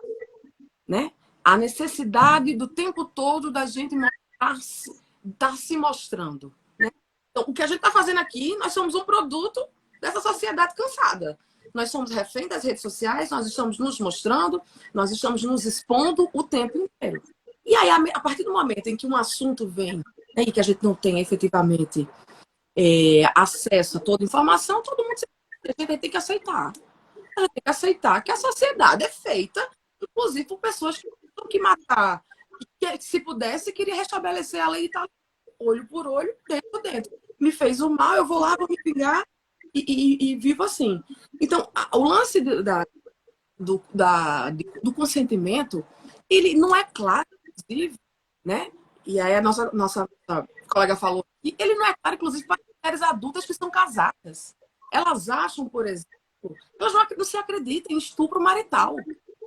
né? A necessidade do tempo todo da gente estar se mostrando, né? Então, o que a gente está fazendo aqui, nós somos um produto dessa sociedade cansada. Nós somos refém das redes sociais, nós estamos nos mostrando, nós estamos nos expondo o tempo inteiro. E aí, a partir do momento em que um assunto vem, né, e que a gente não tem efetivamente acesso a toda informação, todo mundo a gente tem que aceitar. A gente tem que aceitar que a sociedade é feita, inclusive, por pessoas que têm que matar. Que, se pudesse, queria restabelecer a lei e tal, olho por olho, dentro por dentro. Me fez o mal, eu vou lá, vou me vingar e vivo assim. Então, o lance do consentimento, ele não é claro, inclusive, né? E aí a nossa colega falou que ele não é claro, inclusive, para mulheres adultas que são casadas. Elas acham, por exemplo, elas não se acreditam em estupro marital.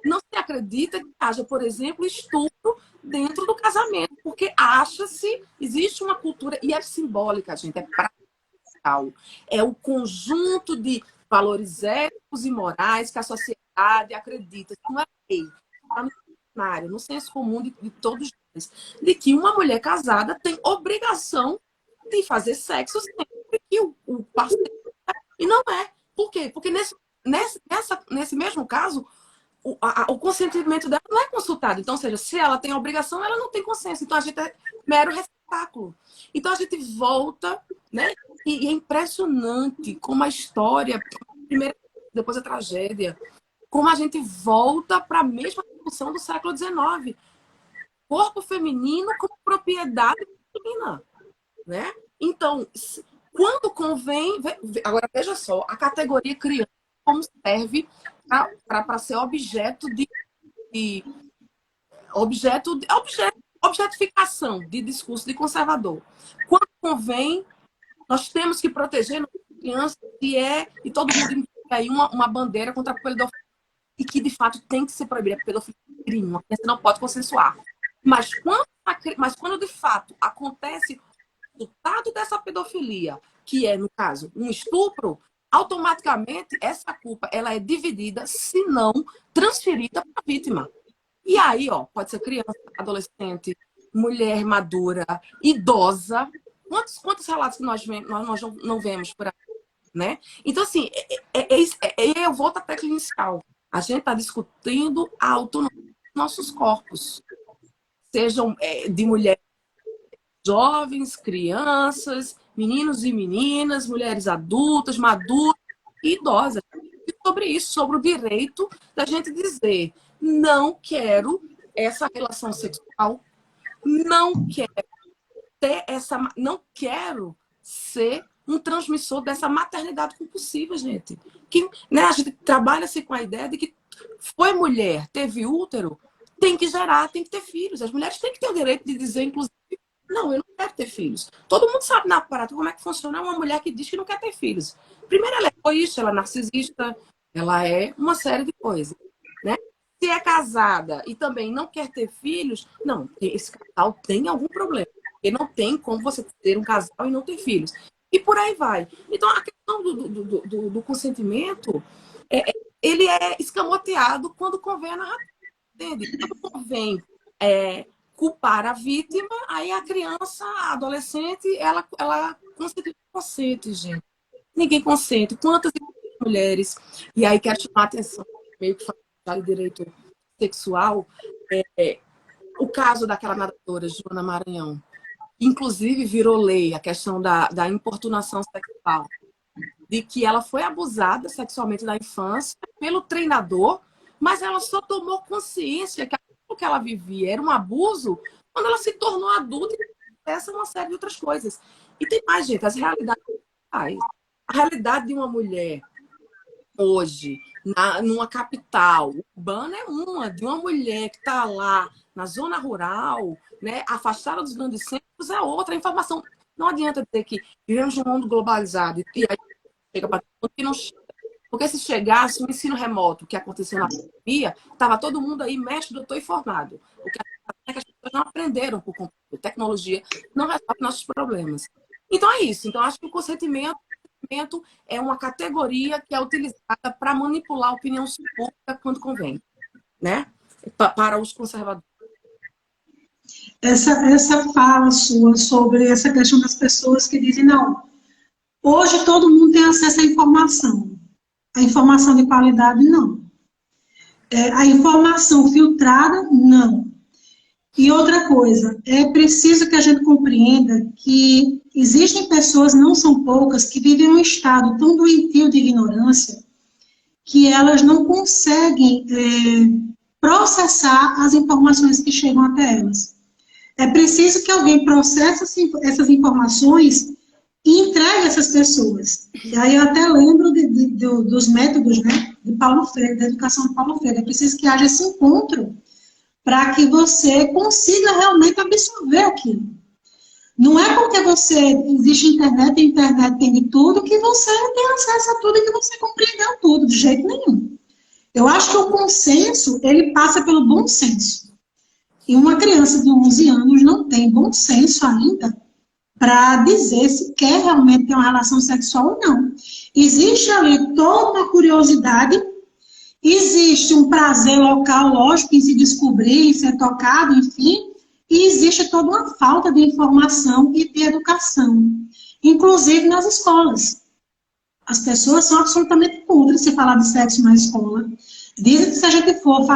Não se acredita que haja, por exemplo, estupro dentro do casamento, porque acha-se, existe uma cultura, e é simbólica, gente, é pratical. É o conjunto de valores éticos e morais que a sociedade acredita. Isso não é lei. Está no cenário, no senso comum de todos nós, de que uma mulher casada tem obrigação de fazer sexo sempre que o parceiro... E não é. Por quê? Porque nesse mesmo caso, o consentimento dela não é consultado. Então, ou seja, se ela tem a obrigação, ela não tem consenso. Então, a gente é mero receptáculo. Então, a gente volta, né? E é impressionante como a história, primeiro, depois a tragédia, como a gente volta para a mesma discussão do século XIX. Corpo feminino como propriedade feminina, né? Então, quando convém... Agora, veja só, a categoria criança como serve para ser objeto de objetificação de discurso de conservador. Quando convém, nós temos que proteger nossas crianças e todo mundo tem aí uma bandeira contra a pedofilia e que, de fato, tem que ser proibida. A pedofilia é crime, uma criança não pode consensuar. Mas quando de fato acontece o resultado dessa pedofilia, que é, no caso, um estupro, automaticamente essa culpa ela é dividida, se não transferida para a vítima. E aí, ó, pode ser criança, adolescente, mulher madura, idosa. Quantos relatos que nós não vemos por aí, né? Então, assim, eu volto à tecla inicial. A gente está discutindo a autonomia dos nossos corpos. Sejam de mulheres jovens, crianças, meninos e meninas, mulheres adultas, maduras e idosas. E sobre isso, sobre o direito da gente dizer: não quero essa relação sexual, não quero ser um transmissor dessa maternidade compulsiva, gente. Que, né, a gente trabalha-se com a ideia de que foi mulher, teve útero, tem que gerar, tem que ter filhos. As mulheres têm que ter o direito de dizer, inclusive, não, eu não quero ter filhos. Todo mundo sabe na prática como é que funciona uma mulher que diz que não quer ter filhos. Primeiro, ela é egoísta, ela é narcisista, ela é uma série de coisas, né? Se é casada e também não quer ter filhos, não, esse casal tem algum problema. Porque não tem como você ter um casal e não ter filhos. E por aí vai. Então, a questão do consentimento, ele é escamoteado quando convém a narrativa. Entende? Quando convém culpar a vítima, aí a criança, a adolescente, ela consente, gente. Ninguém consente. Quantas mulheres... E aí quero chamar a atenção, meio que falar de direito sexual, o caso daquela nadadora, Joana Maranhão. Inclusive, virou lei a questão da importunação sexual, de que ela foi abusada sexualmente na infância pelo treinador, mas ela só tomou consciência que aquilo que ela vivia era um abuso quando ela se tornou adulta e essa é uma série de outras coisas. E tem mais, gente, as realidades. A realidade de uma mulher hoje, numa capital urbana, é de uma mulher que está lá na zona rural, né, afastada dos grandes centros, é outra. A informação não adianta dizer que vivemos num mundo globalizado e aí chega para todo mundo que não chega. Porque se chegasse o ensino remoto que aconteceu na pandemia, estava todo mundo aí, mestre, doutor e formado. O que as pessoas não aprenderam por computador. Tecnologia não resolve nossos problemas. Então é isso. Então acho que o consentimento conhecimento é uma categoria que é utilizada para manipular a opinião pública quando convém, né? Para os conservadores. Essa fala sua sobre essa questão das pessoas que dizem, não, hoje todo mundo tem acesso à informação. A informação de qualidade, não. A informação filtrada, não. E outra coisa, é preciso que a gente compreenda que existem pessoas, não são poucas, que vivem um estado tão doentio de ignorância que elas não conseguem processar as informações que chegam até elas. É preciso que alguém processe essas informações e entregue essas pessoas. E aí eu até lembro dos métodos, né, de Paulo Freire, da educação de Paulo Freire. É preciso que haja esse encontro para que você consiga realmente absorver aquilo. Não é porque existe internet, e a internet tem de tudo, que você tem acesso a tudo e que você compreendeu tudo, de jeito nenhum. Eu acho que o consenso, ele passa pelo bom senso. E uma criança de 11 anos não tem bom senso ainda para dizer se quer realmente ter uma relação sexual ou não. Existe ali toda uma curiosidade, existe um prazer local, lógico, em se descobrir, em ser tocado, enfim, e existe toda uma falta de informação e de educação, inclusive nas escolas. As pessoas são absolutamente contra se falar de sexo na escola. Dizem que se a gente for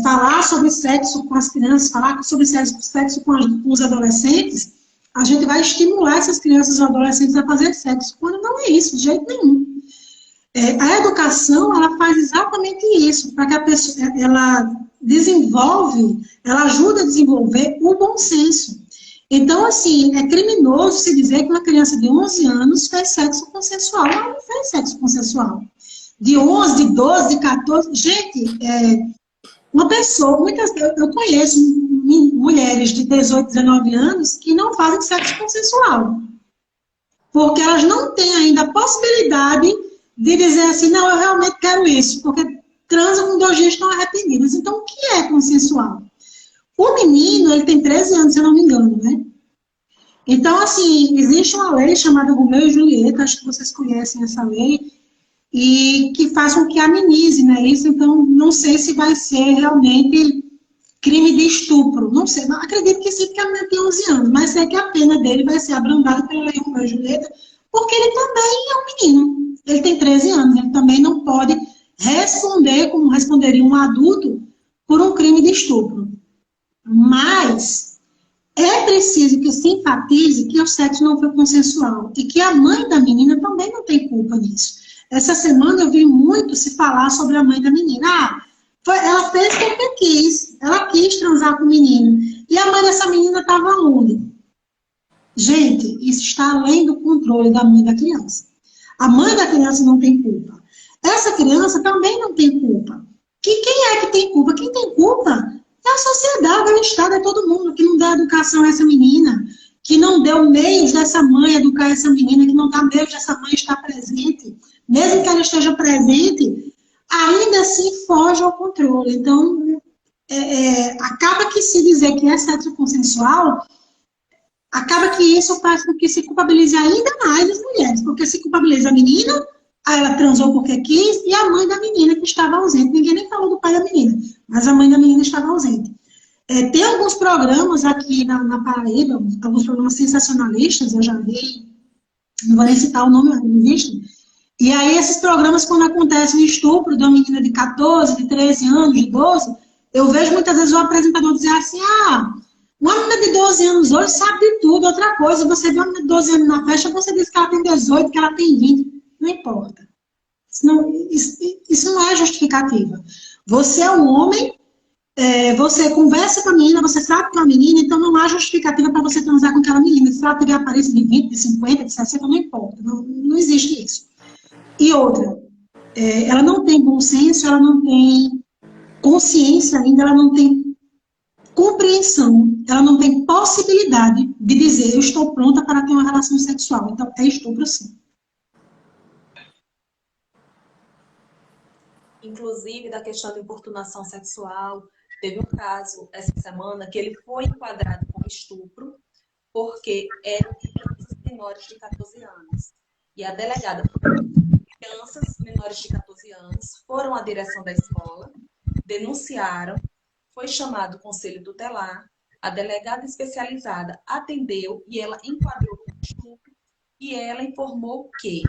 falar sobre sexo com as crianças, falar sobre sexo com os adolescentes, a gente vai estimular essas crianças e adolescentes a fazer sexo, quando não é isso, de jeito nenhum. A educação, ela faz exatamente isso, para que a pessoa, ela ajuda a desenvolver o bom senso. Então, assim, é criminoso se dizer que uma criança de 11 anos fez sexo consensual. Ela não fez sexo consensual. De 11, de 12, de 14... Gente, uma pessoa, eu conheço mulheres de 18, 19 anos que não fazem sexo consensual. Porque elas não têm ainda a possibilidade de dizer assim, não, eu realmente quero isso, porque transam com 2 dias estão arrependidas. Então, o que é consensual? O menino, ele tem 13 anos, se eu não me engano, né? Então, assim, existe uma lei chamada Romeu e Julieta, acho que vocês conhecem essa lei, e que faz com que amenize, né, isso. Então, não sei se vai ser realmente crime de estupro, não sei, não acredito que sim, porque a menina tem 11 anos, mas sei que a pena dele vai ser abrandada pela lei Romeu e Julieta, porque ele também é um menino. Ele tem 13 anos, ele também não pode responder como responderia um adulto por um crime de estupro. Mas é preciso que se enfatize que o sexo não foi consensual e que a mãe da menina também não tem culpa nisso. Essa semana eu vi muito se falar sobre a mãe da menina. Ela fez porque quis, ela quis transar com o menino. E a mãe dessa menina estava onde? Gente, isso está além do controle da mãe da criança. A mãe da criança não tem culpa. Essa criança também não tem culpa. Quem é que tem culpa? Quem tem culpa é a sociedade, é o Estado, é todo mundo que não dá educação a essa menina, que não deu meios dessa mãe educar essa menina, que não dá meios dessa mãe estar presente. Mesmo que ela esteja presente, ainda assim foge ao controle. Então, acaba que se dizer que é sexo consensual, acaba que isso faz com que se culpabilize ainda mais as mulheres, porque se culpabiliza a menina, aí ela transou porque quis, e a mãe da menina que estava ausente. Ninguém nem falou do pai da menina, mas a mãe da menina estava ausente. Tem alguns programas aqui na Paraíba, alguns programas sensacionalistas, eu já vi, não vou nem citar o nome, mas existe. E aí esses programas, quando acontece um estupro de uma menina de 14, de 13 anos, de 12, eu vejo muitas vezes o apresentador dizer assim, uma menina de 12 anos hoje sabe de tudo. Outra coisa, você vê uma menina de 12 anos na festa, você diz que ela tem 18, que ela tem 20. Não importa. Isso não é justificativa. Você é um homem, você conversa com a menina, você sabe com a menina, então não há justificativa para você transar com aquela menina. Se ela tiver aparência de 20, de 50, de 60, não importa. Não existe isso. E outra, ela não tem bom senso, ela não tem consciência ainda, ela não tem compreensão, ela não tem possibilidade de dizer eu estou pronta para ter uma relação sexual. Então, é estupro sim. Inclusive, da questão de importunação sexual, teve um caso essa semana que ele foi enquadrado como estupro porque eram crianças menores de 14 anos. E a delegada, crianças menores de 14 anos, foram à direção da escola, denunciaram, foi chamado o conselho tutelar, a delegada especializada atendeu e ela enquadrou o estupro e ela informou que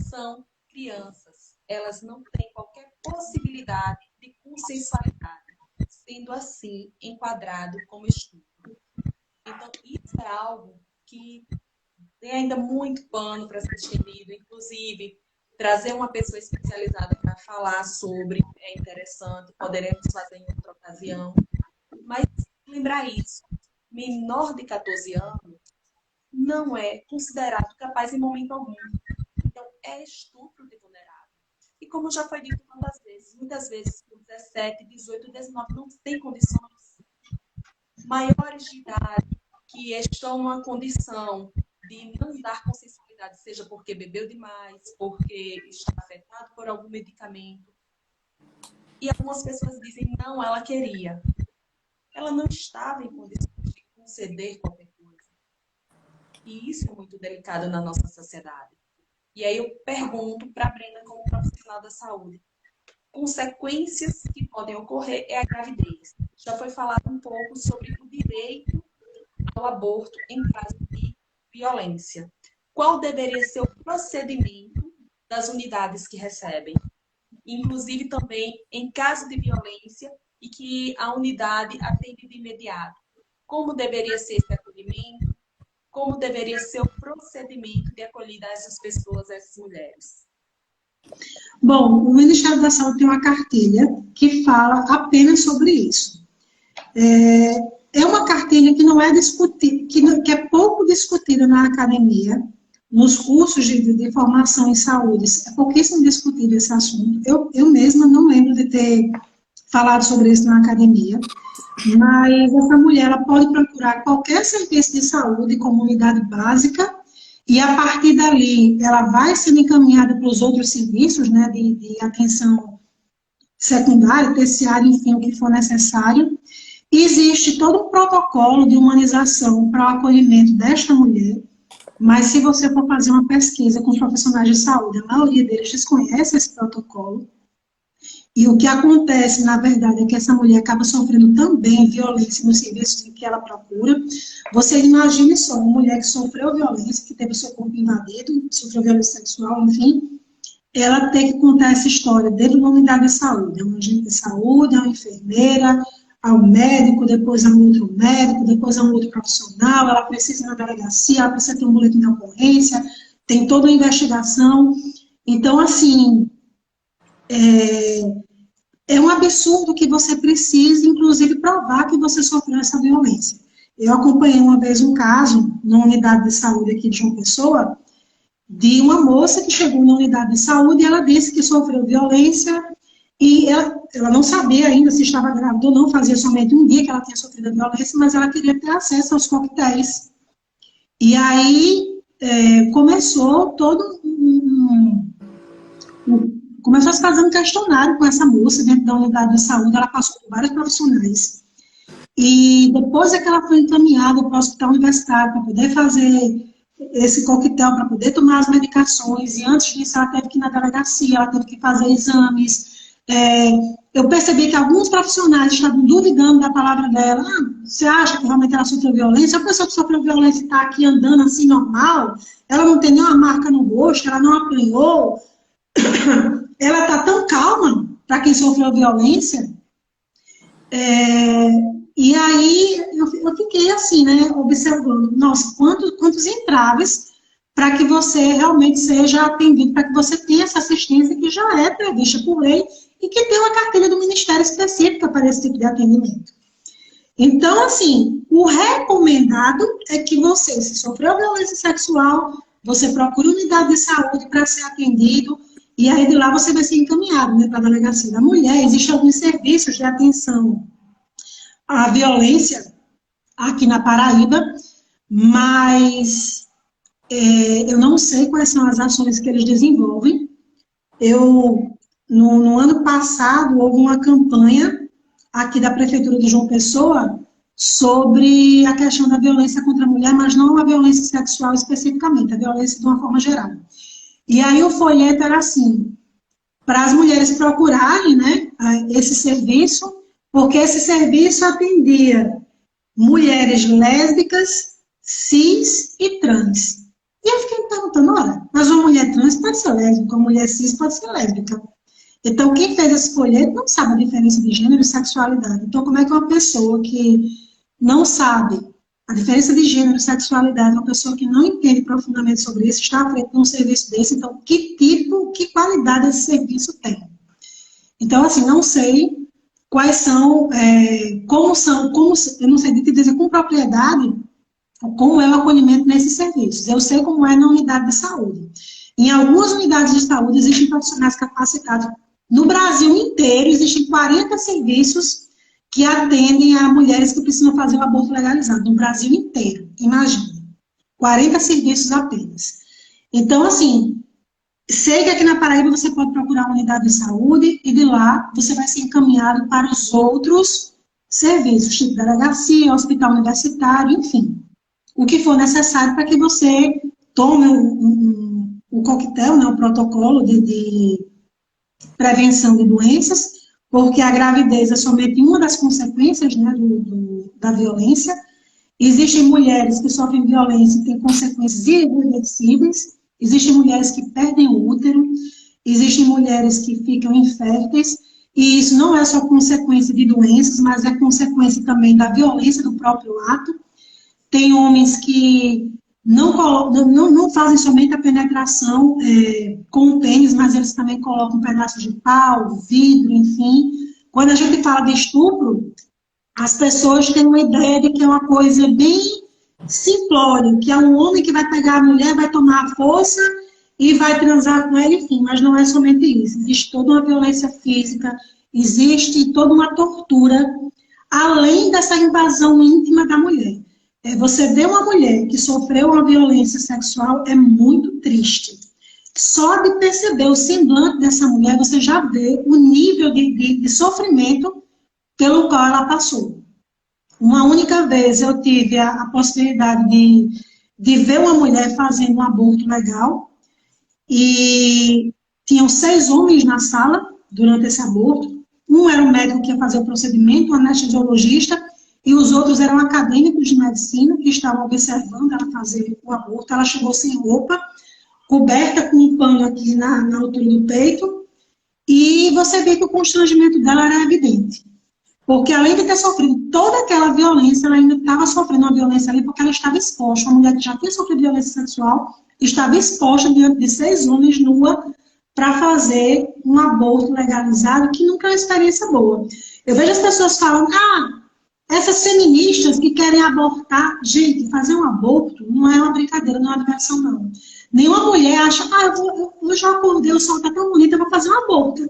são crianças, elas não têm qualquer possibilidade de consensualidade, sendo assim enquadrado como estupro. Então, isso é algo que tem ainda muito pano para ser estendido, inclusive trazer uma pessoa especializada para falar sobre é interessante, poderemos fazer em outra ocasião, mas lembrar isso, menor de 14 anos não é considerado capaz em momento algum. Então, é estupro de vulnerável. E como já foi dito muitas vezes por 17, 18, 19 não tem condições. Maiores de idade que estão numa condição de não dar consensualidade, seja porque bebeu demais, porque está afetado por algum medicamento. E algumas pessoas dizem, não, ela queria. Ela não estava em condições de conceder qualquer coisa. E isso é muito delicado na nossa sociedade. E aí eu pergunto para a Brenda, como profissional da saúde, consequências que podem ocorrer é a gravidez. Já foi falado um pouco sobre o direito ao aborto em caso de violência. Qual deveria ser o procedimento das unidades que recebem? Inclusive também em caso de violência e que a unidade atende de imediato. Como deveria ser esse acolhimento? Como deveria ser o procedimento de acolhida a essas pessoas, a essas mulheres? Bom, o Ministério da Saúde tem uma cartilha que fala apenas sobre isso. É uma cartilha que não é discutida, que é pouco discutida na academia, nos cursos de formação em saúde. É pouquíssimo discutido esse assunto. Eu mesma não lembro de ter falado sobre isso na academia, mas essa mulher ela pode procurar qualquer serviço de saúde, comunidade básica, e a partir dali ela vai sendo encaminhada para os outros serviços, né, de atenção secundária, terciária, enfim, o que for necessário. E existe todo um protocolo de humanização para o acolhimento desta mulher, mas se você for fazer uma pesquisa com os profissionais de saúde, a maioria deles desconhece esse protocolo. E o que acontece, na verdade, é que essa mulher acaba sofrendo também violência no serviço que ela procura. Você imagine só, uma mulher que sofreu violência, que teve o seu corpo invadido, sofreu violência sexual, enfim, ela tem que contar essa história dentro da unidade de saúde. É um agente de saúde, é uma enfermeira, ao médico, depois a um outro médico, depois a um outro profissional, ela precisa ir na delegacia, ela precisa ter um boletim de ocorrência, tem toda a investigação. Então, assim, é um absurdo que você precise, inclusive, provar que você sofreu essa violência. Eu acompanhei uma vez um caso, numa unidade de saúde aqui de João Pessoa, de uma moça que chegou na unidade de saúde e ela disse que sofreu violência e ela não sabia ainda se estava grávida ou não, fazia somente um dia que ela tinha sofrido a violência, mas ela queria ter acesso aos coquetéis. E aí começou todo começou a se fazer um questionário com essa moça dentro da unidade de saúde, ela passou por vários profissionais. E depois é que ela foi encaminhada para o hospital universitário para poder fazer esse coquetel, para poder tomar as medicações, e antes disso ela teve que ir na delegacia, ela teve que fazer exames. Eu percebi que alguns profissionais estavam duvidando da palavra dela. Você acha que realmente ela sofreu violência? A pessoa que sofreu violência está aqui andando assim normal, ela não tem nenhuma marca no rosto, ela não apanhou, ela está tão calma para quem sofreu violência. E aí eu fiquei assim, né, observando, nossa, quantos entraves para que você realmente seja atendido, para que você tenha essa assistência que já é prevista por lei e que tem uma carteira do Ministério específica para esse tipo de atendimento. Então, assim, o recomendado é que você, se sofreu violência sexual, você procure unidade de saúde para ser atendido, e aí de lá você vai ser encaminhado, né, para a delegacia da mulher. Existem alguns serviços de atenção à violência aqui na Paraíba, mas eu não sei quais são as ações que eles desenvolvem. No ano passado, houve uma campanha aqui da Prefeitura de João Pessoa sobre a questão da violência contra a mulher, mas não a violência sexual especificamente, a violência de uma forma geral. E aí o folheto era assim, para as mulheres procurarem, né, esse serviço, porque esse serviço atendia mulheres lésbicas, cis e trans. E eu fiquei me perguntando, ora, mas uma mulher trans pode ser lésbica, uma mulher cis pode ser lésbica. Então, quem fez esse folheto não sabe a diferença de gênero e sexualidade. Então, como é que uma pessoa que não sabe a diferença de gênero e sexualidade, uma pessoa que não entende profundamente sobre isso, está à frente de um serviço desse? Então, que tipo, que qualidade esse serviço tem? Então, assim, não sei quais são, eu não sei te dizer com propriedade como é o acolhimento nesses serviços. Eu sei como é na unidade de saúde. Em algumas unidades de saúde existem profissionais capacitados. No Brasil inteiro existem 40 serviços que atendem a mulheres que precisam fazer o aborto legalizado. No Brasil inteiro, imagine. 40 serviços apenas. Então, assim, sei que aqui na Paraíba você pode procurar uma unidade de saúde e de lá você vai ser encaminhado para os outros serviços, tipo delegacia, hospital universitário, enfim. O que for necessário para que você tome o coquetel, né, o protocolo de prevenção de doenças, porque a gravidez é somente uma das consequências, né, da violência. Existem mulheres que sofrem violência e têm consequências irreversíveis. Existem mulheres que perdem o útero, existem mulheres que ficam inférteis, e isso não é só consequência de doenças, mas é consequência também da violência do próprio ato. Tem homens que não fazem somente a penetração com o pênis, mas eles também colocam pedaços de pau, vidro, enfim. Quando a gente fala de estupro, as pessoas têm uma ideia de que é uma coisa bem simplória, que é um homem que vai pegar a mulher, vai tomar a força e vai transar com ela, enfim, mas não é somente isso. Existe toda uma violência física, existe toda uma tortura, além dessa invasão íntima da mulher. Você vê uma mulher que sofreu uma violência sexual, é muito triste. Só de perceber o semblante dessa mulher, você já vê o nível de sofrimento pelo qual ela passou. Uma única vez eu tive a possibilidade de ver uma mulher fazendo um aborto legal, e tinham 6 homens na sala durante esse aborto. Um era o médico que ia fazer o procedimento, um anestesiologista, e os outros eram acadêmicos de medicina que estavam observando ela fazer o aborto. Ela chegou sem roupa, coberta com um pano aqui na altura do peito, e você vê que o constrangimento dela era evidente. Porque além de ter sofrido toda aquela violência, ela ainda estava sofrendo uma violência ali porque ela estava exposta. Uma mulher que já tinha sofrido violência sexual estava exposta diante de 6 homens nua para fazer um aborto legalizado, que nunca é uma experiência boa. Eu vejo as pessoas falando, essas feministas que querem abortar. Gente, fazer um aborto não é uma brincadeira, não é uma diversão, não. Nenhuma mulher acha, eu já acordei, o sol está tão bonito, eu vou fazer um aborto.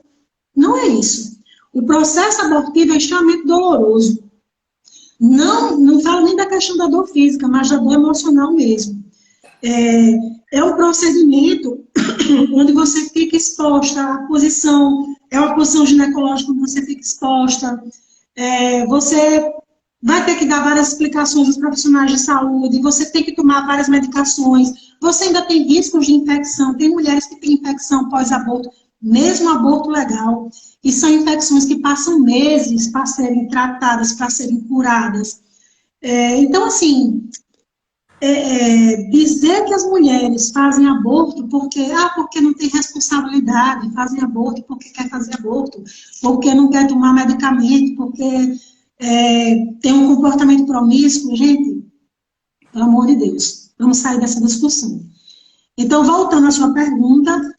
Não é isso. O processo abortivo é extremamente doloroso. Não falo nem da questão da dor física, mas da dor emocional mesmo. É um procedimento onde você fica exposta à posição, é uma posição ginecológica onde você fica exposta, você vai ter que dar várias explicações aos profissionais de saúde, você tem que tomar várias medicações, você ainda tem riscos de infecção, tem mulheres que têm infecção pós-aborto, mesmo aborto legal, e são infecções que passam meses para serem tratadas, para serem curadas. Então, assim, dizer que as mulheres fazem aborto porque não tem responsabilidade, fazem aborto porque quer fazer aborto, porque não quer tomar medicamento, porque tem um comportamento promíscuo, gente, pelo amor de Deus, vamos sair dessa discussão. Então, voltando à sua pergunta,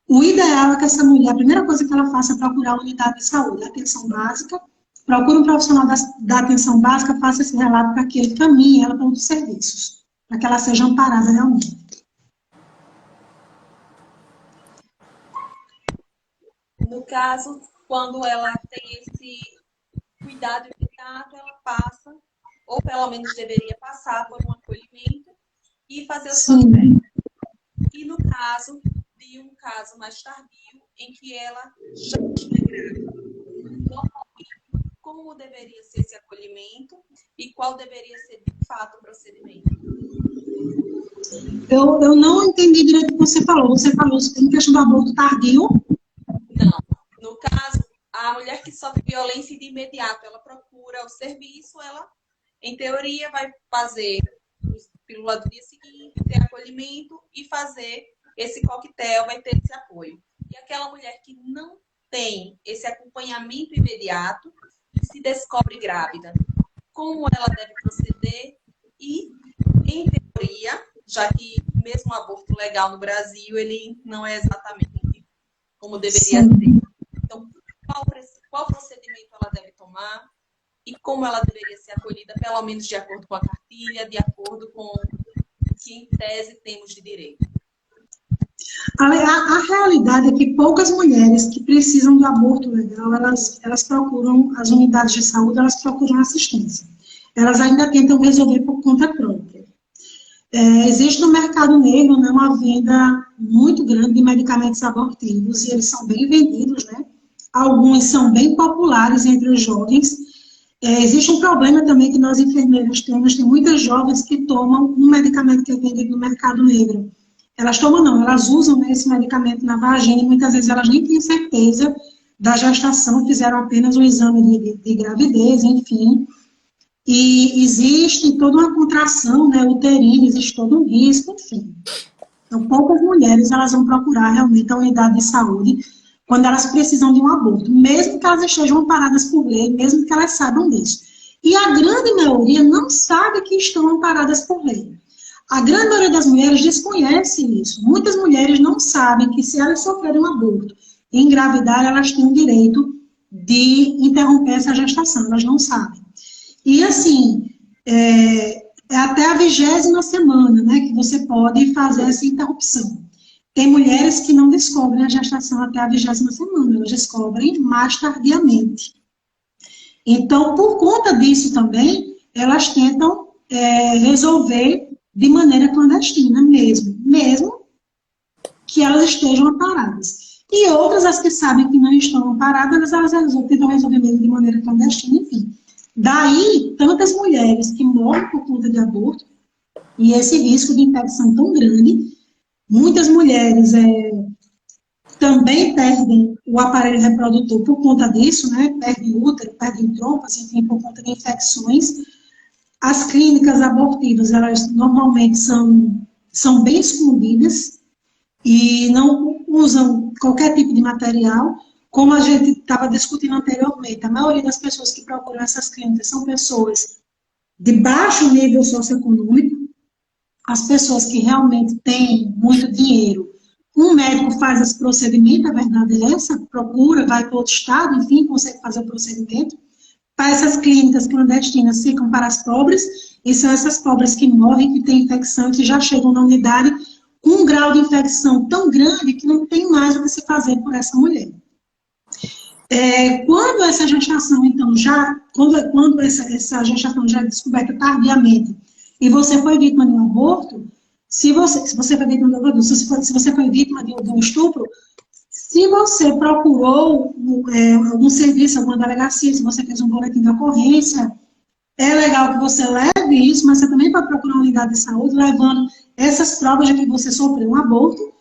o ideal é que essa mulher, a primeira coisa que ela faça é procurar a unidade de saúde, a atenção básica, procure um profissional da atenção básica, faça esse relato para que ele caminhe ela para outros serviços, para que ela seja amparada realmente. No caso, quando ela tem esse cuidado imediato, ela passa, ou pelo menos deveria passar por um acolhimento e fazer o seu dever. E no caso de um caso mais tardio, em que ela já está grávida, normalmente, como deveria ser esse acolhimento e qual deveria ser, de fato, o procedimento? Eu não entendi direito o que você falou. Você falou em questão do aborto tardio. Não. No caso, a mulher que sofre violência de imediato, ela procura o serviço, ela, em teoria, vai fazer pílula do dia seguinte, ter acolhimento e fazer esse coquetel, vai ter esse apoio. E aquela mulher que não tem esse acompanhamento imediato, se descobre grávida, como ela deve proceder e, em teoria, já que mesmo o aborto legal no Brasil, ele não é exatamente como deveria Sim. ser. Então, qual procedimento ela deve tomar e como ela deveria ser acolhida, pelo menos de acordo com a cartilha, de acordo com o que, em tese, temos de direito. A realidade é que poucas mulheres que precisam do aborto legal, elas procuram, as unidades de saúde, elas procuram assistência. Elas ainda tentam resolver por conta própria. Existe no mercado negro, né, uma venda muito grande de medicamentos abortivos e eles são bem vendidos, né? Alguns são bem populares entre os jovens. Existe um problema também que nós enfermeiras temos, tem muitas jovens que tomam um medicamento que é vendido no mercado negro. Elas tomam não, elas usam, né, esse medicamento na vagina e muitas vezes elas nem têm certeza da gestação, fizeram apenas um exame de gravidez, enfim. E existe toda uma contração, né, uterina, existe todo um risco, enfim. Então, poucas mulheres elas vão procurar realmente a unidade de saúde quando elas precisam de um aborto, mesmo que elas estejam amparadas por lei, mesmo que elas saibam disso. E a grande maioria não sabe que estão amparadas por lei. A grande maioria das mulheres desconhece isso. Muitas mulheres não sabem que se elas sofrerem um aborto e engravidar, elas têm o direito de interromper essa gestação, elas não sabem. E assim, é até a 20ª semana, né, que você pode fazer essa interrupção. Tem mulheres que não descobrem a gestação até a 20ª semana, elas descobrem mais tardiamente. Então, por conta disso também, elas tentam resolver de maneira clandestina mesmo que elas estejam amparadas. E outras, as que sabem que não estão amparadas, elas tentam resolver mesmo de maneira clandestina, enfim. Daí, tantas mulheres que morrem por conta de aborto, e esse risco de infecção tão grande, muitas mulheres também perdem o aparelho reprodutor por conta disso, né? Perdem útero, perdem trompas, enfim, por conta de infecções. As clínicas abortivas, elas normalmente são bem escondidas e não usam qualquer tipo de material. Como a gente estava discutindo anteriormente, a maioria das pessoas que procuram essas clínicas são pessoas de baixo nível socioeconômico, as pessoas que realmente têm muito dinheiro. Um médico faz esse procedimento, a verdade é essa, procura, vai para outro estado, enfim, consegue fazer o procedimento. Para essas clínicas clandestinas ficam para as pobres, e são essas pobres que morrem, que têm infecção, que já chegam na unidade com um grau de infecção tão grande que não tem mais o que se fazer por essa mulher. Quando essa gestação, então, quando essa gestação já é descoberta tardiamente, e você foi vítima de um aborto, se você foi vítima de um aborto, se você foi vítima de um estupro, se você procurou algum serviço, alguma delegacia, se você fez um boletim de ocorrência, é legal que você leve isso, mas você também pode procurar uma unidade de saúde, levando essas provas de que você sofreu um aborto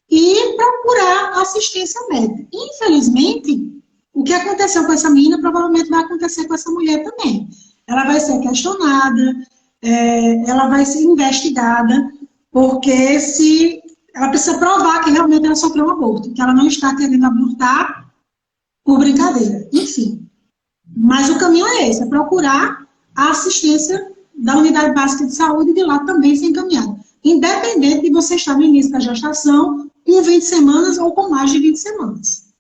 e procurar assistência médica. Infelizmente, o que aconteceu com essa menina provavelmente vai acontecer com essa mulher também. Ela vai ser questionada, ela vai ser investigada, porque ela precisa provar que realmente ela sofreu um aborto, que ela não está querendo abortar por brincadeira. Enfim. Mas o caminho é esse, é procurar a assistência da unidade básica de saúde e de lá também ser encaminhada. Independente de você estar no início da gestação, com 20 semanas ou com mais de 20 semanas.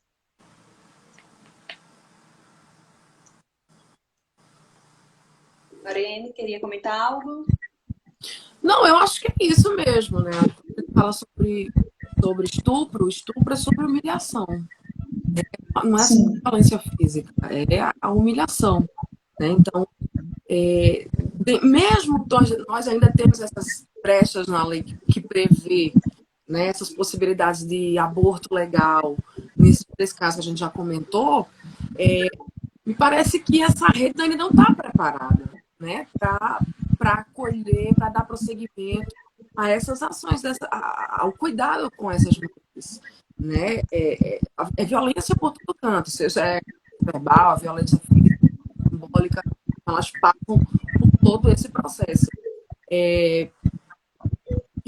Mariane, queria comentar algo? Não, eu acho que é isso mesmo, né? Você fala sobre estupro é sobre humilhação. Não é sobre violência física, é a humilhação. Né? Então, mesmo nós ainda temos essas brechas na lei que prevê, né, essas possibilidades de aborto legal, nesse caso que a gente já comentou, me parece que essa rede ainda não está preparada, né, para acolher, para dar prosseguimento a essas ações, ao cuidado com essas mulheres, né? É violência por todo canto, seja verbal, a violência física, simbólica, elas passam por todo esse processo. E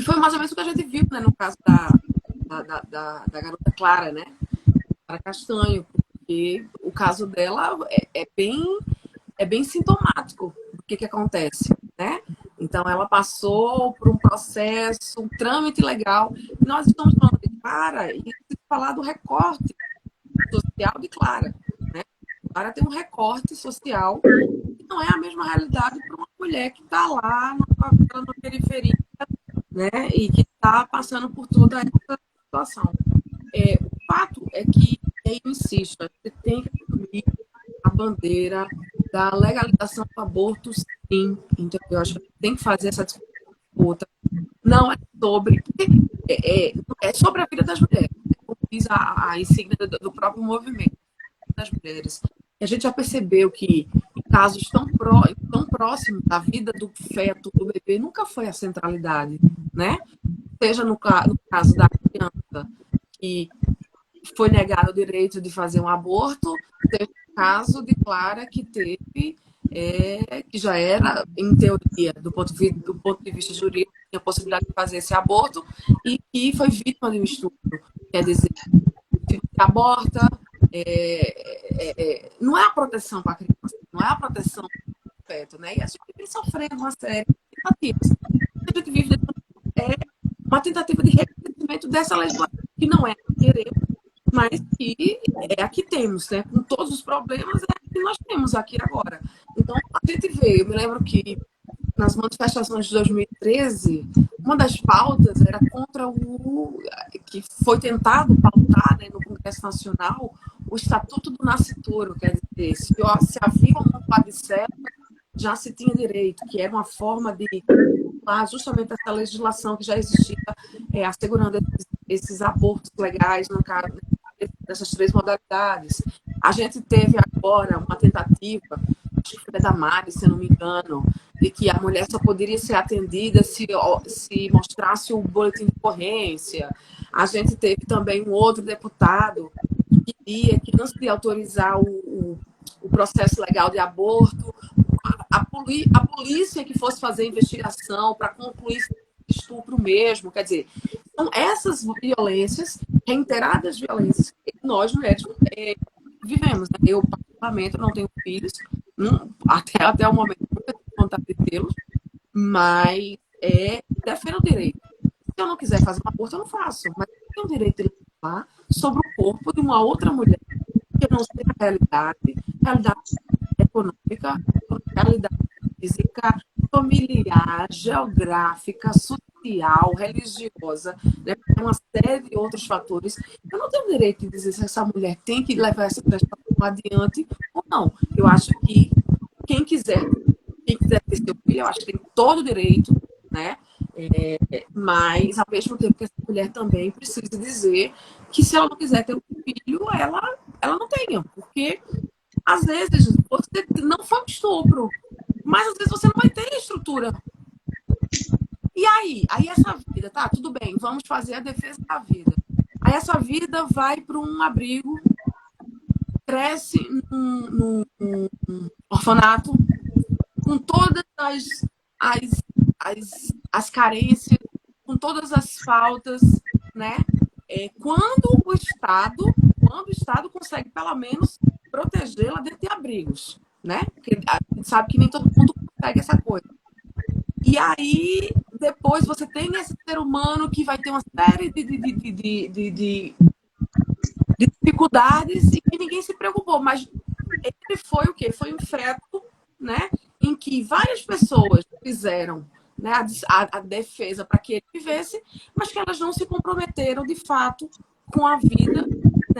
foi mais ou menos o que a gente viu, né, no caso da garota Clara, né? Clara Castanho, porque o caso dela é bem sintomático do que acontece, né? Então, ela passou por um processo, um trâmite legal. E nós estamos falando de Clara e falar do recorte social de Clara, né? Clara tem um recorte social que não é a mesma realidade para uma mulher que está lá na periferia, né? E que está passando por toda essa situação. O fato é que, eu insisto, a gente tem que assumir a bandeira da legalização do aborto, sim, entendeu? Eu acho que tem que fazer essa disputa. Não é sobre... É sobre a vida das mulheres, como diz a insígnia do próprio movimento das mulheres. E a gente já percebeu que em casos tão próximos da vida do feto, do bebê, nunca foi a centralidade, né? Seja no caso da criança que foi negado o direito de fazer um aborto, seja no caso de Clara que teve, que já era, em teoria, do ponto de vista jurídico, tinha a possibilidade de fazer esse aborto e que foi vítima de um estupro. Quer dizer, se aborta, não é a proteção para a criança, não é a proteção do feto, né? E a gente vem sofrendo uma série de tentativas. A gente vive uma tentativa de reconhecimento dessa legislação, que não é querer, mas que é a que temos, né? Com todos os problemas, é a que nós temos aqui agora. Então, a gente vê, eu me lembro que nas manifestações de 2013, uma das pautas era contra que foi tentado pautar, né, no Congresso Nacional, o Estatuto do Nascituro, quer dizer, se havia uma parcela, já se tinha direito, que era uma forma de justamente essa legislação que já existia, assegurando esses abortos legais, no caso dessas 3 modalidades. A gente teve agora uma tentativa, acho que foi da Mari, se eu não me engano, de que a mulher só poderia ser atendida se mostrasse o boletim de ocorrência. A gente teve também um outro deputado que queria que não se autorizar o processo legal de aborto, a polícia que fosse fazer investigação para concluir estupro mesmo. Quer dizer, são essas violências, reiteradas violências, que nós mulheres vivemos. Né? Eu, particularmente, não tenho filhos, até o momento, nunca tive vontade de tê-los, mas defendo o direito. Se eu não quiser fazer um aborto, eu não faço, mas eu tenho o direito de falar sobre o corpo de uma outra mulher, que eu não sei a realidade econômica, realidade física, familiar, geográfica, social, religiosa, né? Uma série de outros fatores. Eu não tenho direito de dizer se essa mulher tem que levar essa prestação adiante ou não. Eu acho que quem quiser ter seu filho, eu acho que tem todo o direito, né? Mas, ao mesmo tempo que essa mulher também precisa dizer que se ela não quiser ter um filho, ela não tenha, porque às vezes você não foi um estupro, mas às vezes você não vai ter estrutura. E aí essa vida, tá, tudo bem, vamos fazer a defesa da vida. Aí essa vida vai para um abrigo, cresce num orfanato, com todas as carências, com todas as faltas, né? Quando o Estado consegue, pelo menos, protegê-la dentro de abrigos, né? Porque a gente sabe que nem todo mundo consegue essa coisa. E aí, depois, você tem esse ser humano que vai ter uma série de dificuldades e que ninguém se preocupou. Mas ele foi o quê? Foi um feto, né? Em que várias pessoas fizeram, né, a defesa para que ele vivesse, mas que elas não se comprometeram, de fato, com a vida,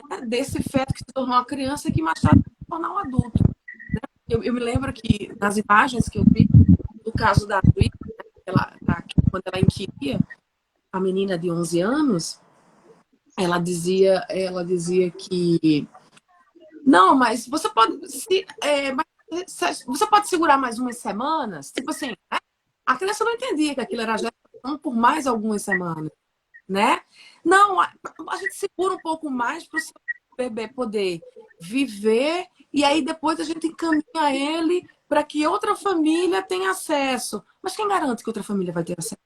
né, desse feto que se tornou uma criança e que mais tarde se tornou um adulto. Né? Eu me lembro que, nas imagens que eu vi, do caso da Luísa, quando ela inquiria a menina de 11 anos, ela dizia que não, mas você pode você pode segurar mais umas semanas? Tipo assim, né? A criança não entendia que aquilo era gesto vamos por mais algumas semanas, né? Não, a gente segura um pouco mais para o seu bebê poder viver e aí depois a gente encaminha ele para que outra família tenha acesso. Mas quem garante que outra família vai ter acesso?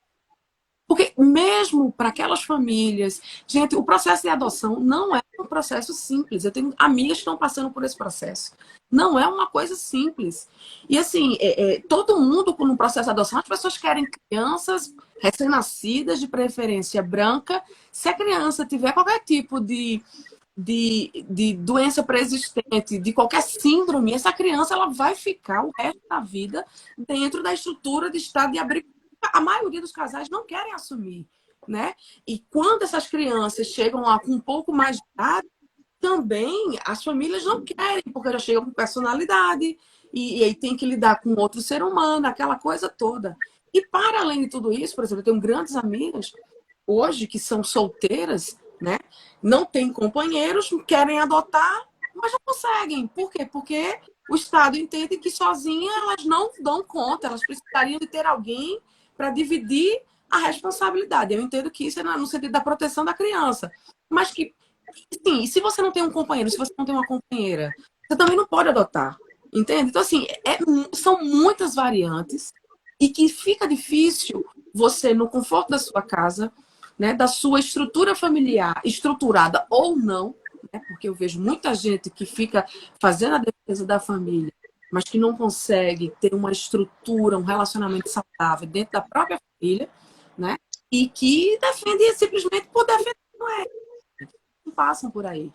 Porque mesmo para aquelas famílias, gente, o processo de adoção não é um processo simples. Eu tenho amigas que estão passando por esse processo. Não é uma coisa simples. E assim, todo mundo no processo de adoção, as pessoas querem crianças recém-nascidas, de preferência branca. Se a criança tiver qualquer tipo de doença pré-existente, de qualquer síndrome, essa criança ela vai ficar o resto da vida dentro da estrutura de estado de abrigo. A maioria dos casais não querem assumir, né? E quando essas crianças chegam lá com um pouco mais de idade, também as famílias não querem, porque já chegam com personalidade e aí tem que lidar com outro ser humano, aquela coisa toda. E para além de tudo isso, por exemplo, eu tenho grandes amigas hoje que são solteiras, né? Não têm companheiros, querem adotar, mas não conseguem. Por quê? Porque o Estado entende que sozinha elas não dão conta, elas precisariam de ter alguém para dividir a responsabilidade. Eu entendo que isso é no sentido da proteção da criança. Mas que, sim, se você não tem um companheiro, se você não tem uma companheira, você também não pode adotar. Entende? Então, assim, são muitas variantes e que fica difícil você, no conforto da sua casa, né, da sua estrutura familiar, estruturada ou não, né, porque eu vejo muita gente que fica fazendo a defesa da família, mas que não consegue ter uma estrutura, um relacionamento saudável dentro da própria família, né? E que defende simplesmente por defender, não passam por aí.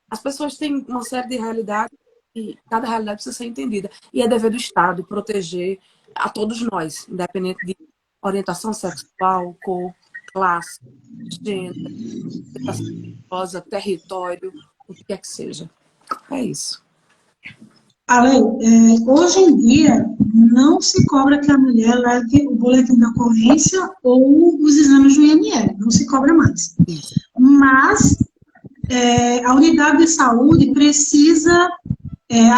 As pessoas têm uma série de realidades e cada realidade precisa ser entendida. E é dever do Estado proteger a todos nós, independente de orientação sexual, cor, classe, gênero, território, o que quer que seja. É isso. Ale, hoje em dia, não se cobra que a mulher leve o boletim de ocorrência ou os exames do IML, não se cobra mais. Mas a unidade de saúde precisa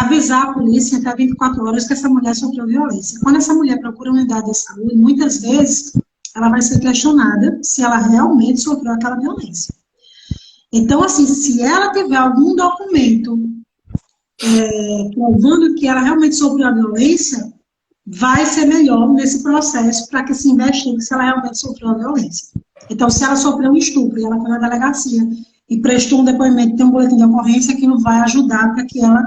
avisar a polícia em até 24 horas que essa mulher sofreu violência. Quando essa mulher procura a unidade de saúde, muitas vezes ela vai ser questionada se ela realmente sofreu aquela violência. Então, assim, se ela tiver algum documento provando que ela realmente sofreu a violência, vai ser melhor nesse processo para que se investigue se ela realmente sofreu a violência. Então, se ela sofreu um estupro e ela foi na delegacia e prestou um depoimento, tem um boletim de ocorrência, aquilo vai ajudar para que ela,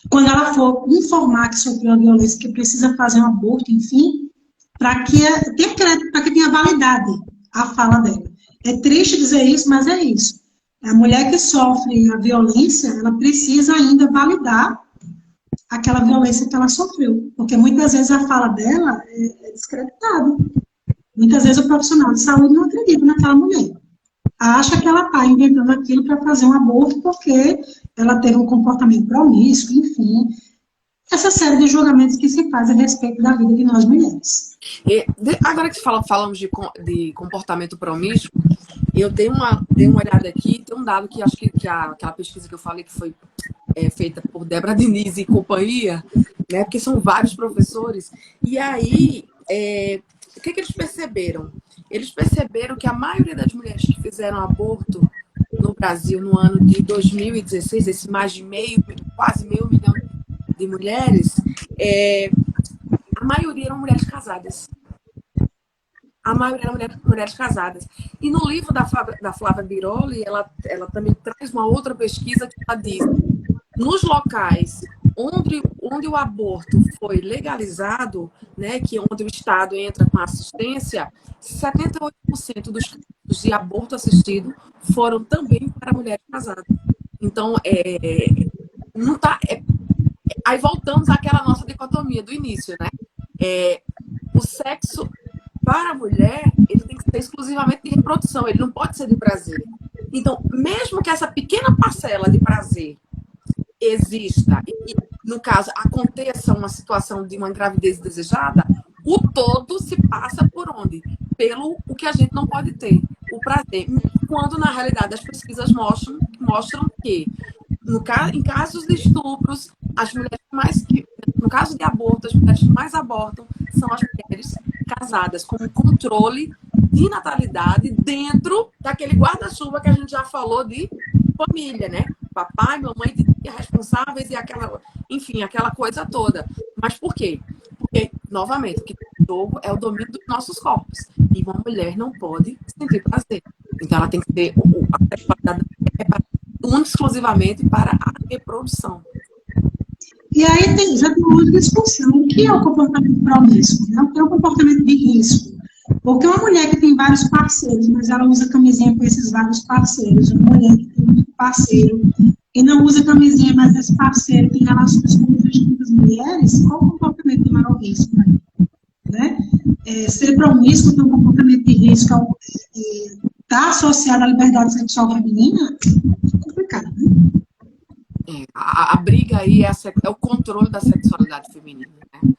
quando ela for informar que sofreu a violência, que precisa fazer um aborto, enfim, para que tenha crédito, para que tenha validade a fala dela. É triste dizer isso, mas é isso. A mulher que sofre a violência, ela precisa ainda validar aquela violência que ela sofreu, porque muitas vezes a fala dela é descreditada. Muitas vezes o profissional de saúde não acredita naquela mulher. Acha que ela está inventando aquilo para fazer um aborto porque ela teve um comportamento promíscuo, enfim. Essa série de julgamentos que se faz a respeito da vida de nós mulheres. Agora que falamos de comportamento promíscuo, eu dei uma olhada aqui, tem um dado que acho que aquela pesquisa que eu falei que foi feita por Débora Diniz e companhia, né, porque são vários professores, e aí, o que eles perceberam? Eles perceberam que a maioria das mulheres que fizeram aborto no Brasil no ano de 2016, esse mais de quase meio milhão de mulheres, a maioria eram mulheres casadas. A maioria eram mulheres casadas. E no livro da Flávia Biroli, ela também traz uma outra pesquisa que ela diz: nos locais onde o aborto foi legalizado, né, que onde o Estado entra com assistência, 78% dos casos de aborto assistido foram também para mulheres casadas. Então, não tá, aí voltamos àquela nossa dicotomia do início, né? O sexo para a mulher, ele tem que ser exclusivamente de reprodução, ele não pode ser de prazer. Então, mesmo que essa pequena parcela de prazer exista e, no caso, aconteça uma situação de uma gravidez desejada, o todo se passa por onde? Pelo o que a gente não pode ter, o prazer. Quando, na realidade, as pesquisas mostram que, em casos de estupros, as mulheres no caso de aborto, as mulheres que mais abortam são as mulheres casadas, com um controle de natalidade dentro daquele guarda-chuva que a gente já falou de família, né? Papai, mamãe, responsáveis e aquela, enfim, aquela coisa toda. Mas por quê? Porque, novamente, o que tem em jogo é o domínio dos nossos corpos. E uma mulher não pode sentir prazer. Então, ela tem que ter a sexualidade única exclusivamente para a reprodução. E aí já tem uma discussão. O que é o comportamento promíscuo? Né? O que é o comportamento de risco? Porque uma mulher que tem vários parceiros, mas ela usa camisinha com esses vários parceiros, uma mulher que tem um parceiro e não usa camisinha, mas esse parceiro tem relações com outras mulheres, qual o comportamento de maior risco? Né? Ser promíscuo tem um comportamento de risco, está associado à liberdade sexual feminina, é complicado, né? A briga aí é o controle da sexualidade feminina, né?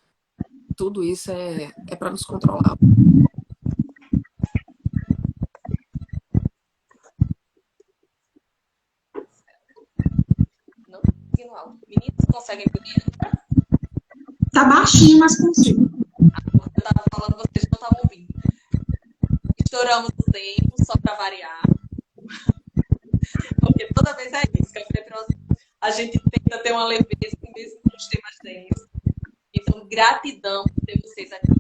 Tudo isso é para nos controlar. Não conseguindo alto. Meninos, conseguem me ouvir? Tá baixinho, mas consigo. Eu estava falando, vocês não estavam ouvindo. Estouramos o tempo, só para variar. Porque toda vez é isso, que eu falei para vocês. A gente tenta ter uma leveza mesmo com os temas densos. Então, gratidão por ter vocês aqui.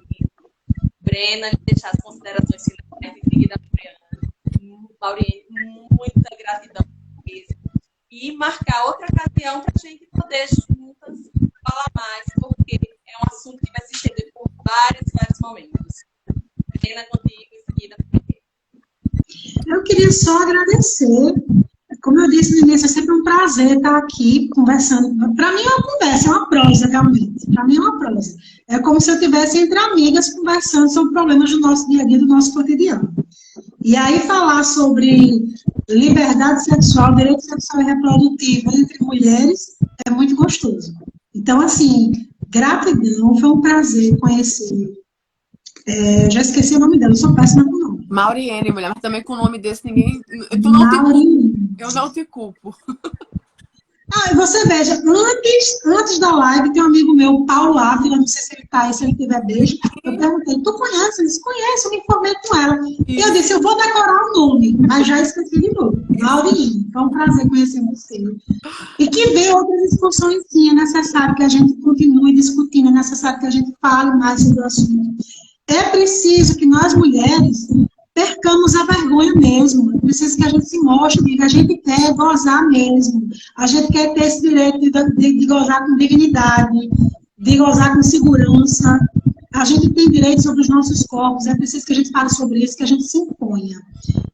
Brena, deixar as considerações finais em seguida a Briana. Mauriane, muita gratidão por isso. E marcar outra ocasião para a gente poder juntas falar mais, porque é um assunto que vai se estender por vários momentos. Brena, contigo em seguida. Eu queria só agradecer. Como eu disse no início, é sempre um prazer estar aqui conversando. Para mim é uma conversa, é uma prosa, realmente. Para mim é uma prosa. É como se eu estivesse entre amigas conversando sobre problemas do nosso dia a dia, do nosso cotidiano. E aí falar sobre liberdade sexual, direito sexual e reprodutivo entre mulheres é muito gostoso. Então, assim, gratidão, foi um prazer conhecer. Já esqueci o nome dela, eu sou péssima com o nome. Mauriane, mulher, mas também com o nome desse ninguém... Eu não te culpo. Você veja, antes da live, tem um amigo meu, Paulo Ávila, não sei se ele tá aí, se ele tiver beijo, eu perguntei, tu conhece? Ele disse, conhece, eu me informei com ela. E eu disse, eu vou decorar o nome, mas já esqueci de novo. Maurine, foi um prazer conhecer você. E que venha outras discussões, sim, é necessário que a gente continue discutindo, é necessário que a gente fale mais sobre o assunto. É preciso que nós, mulheres, percamos a vergonha mesmo. É preciso que a gente se mostre, diga, a gente quer gozar mesmo. A gente quer ter esse direito de gozar com dignidade, de gozar com segurança. A gente tem direito sobre os nossos corpos. É preciso que a gente fale sobre isso, que a gente se imponha.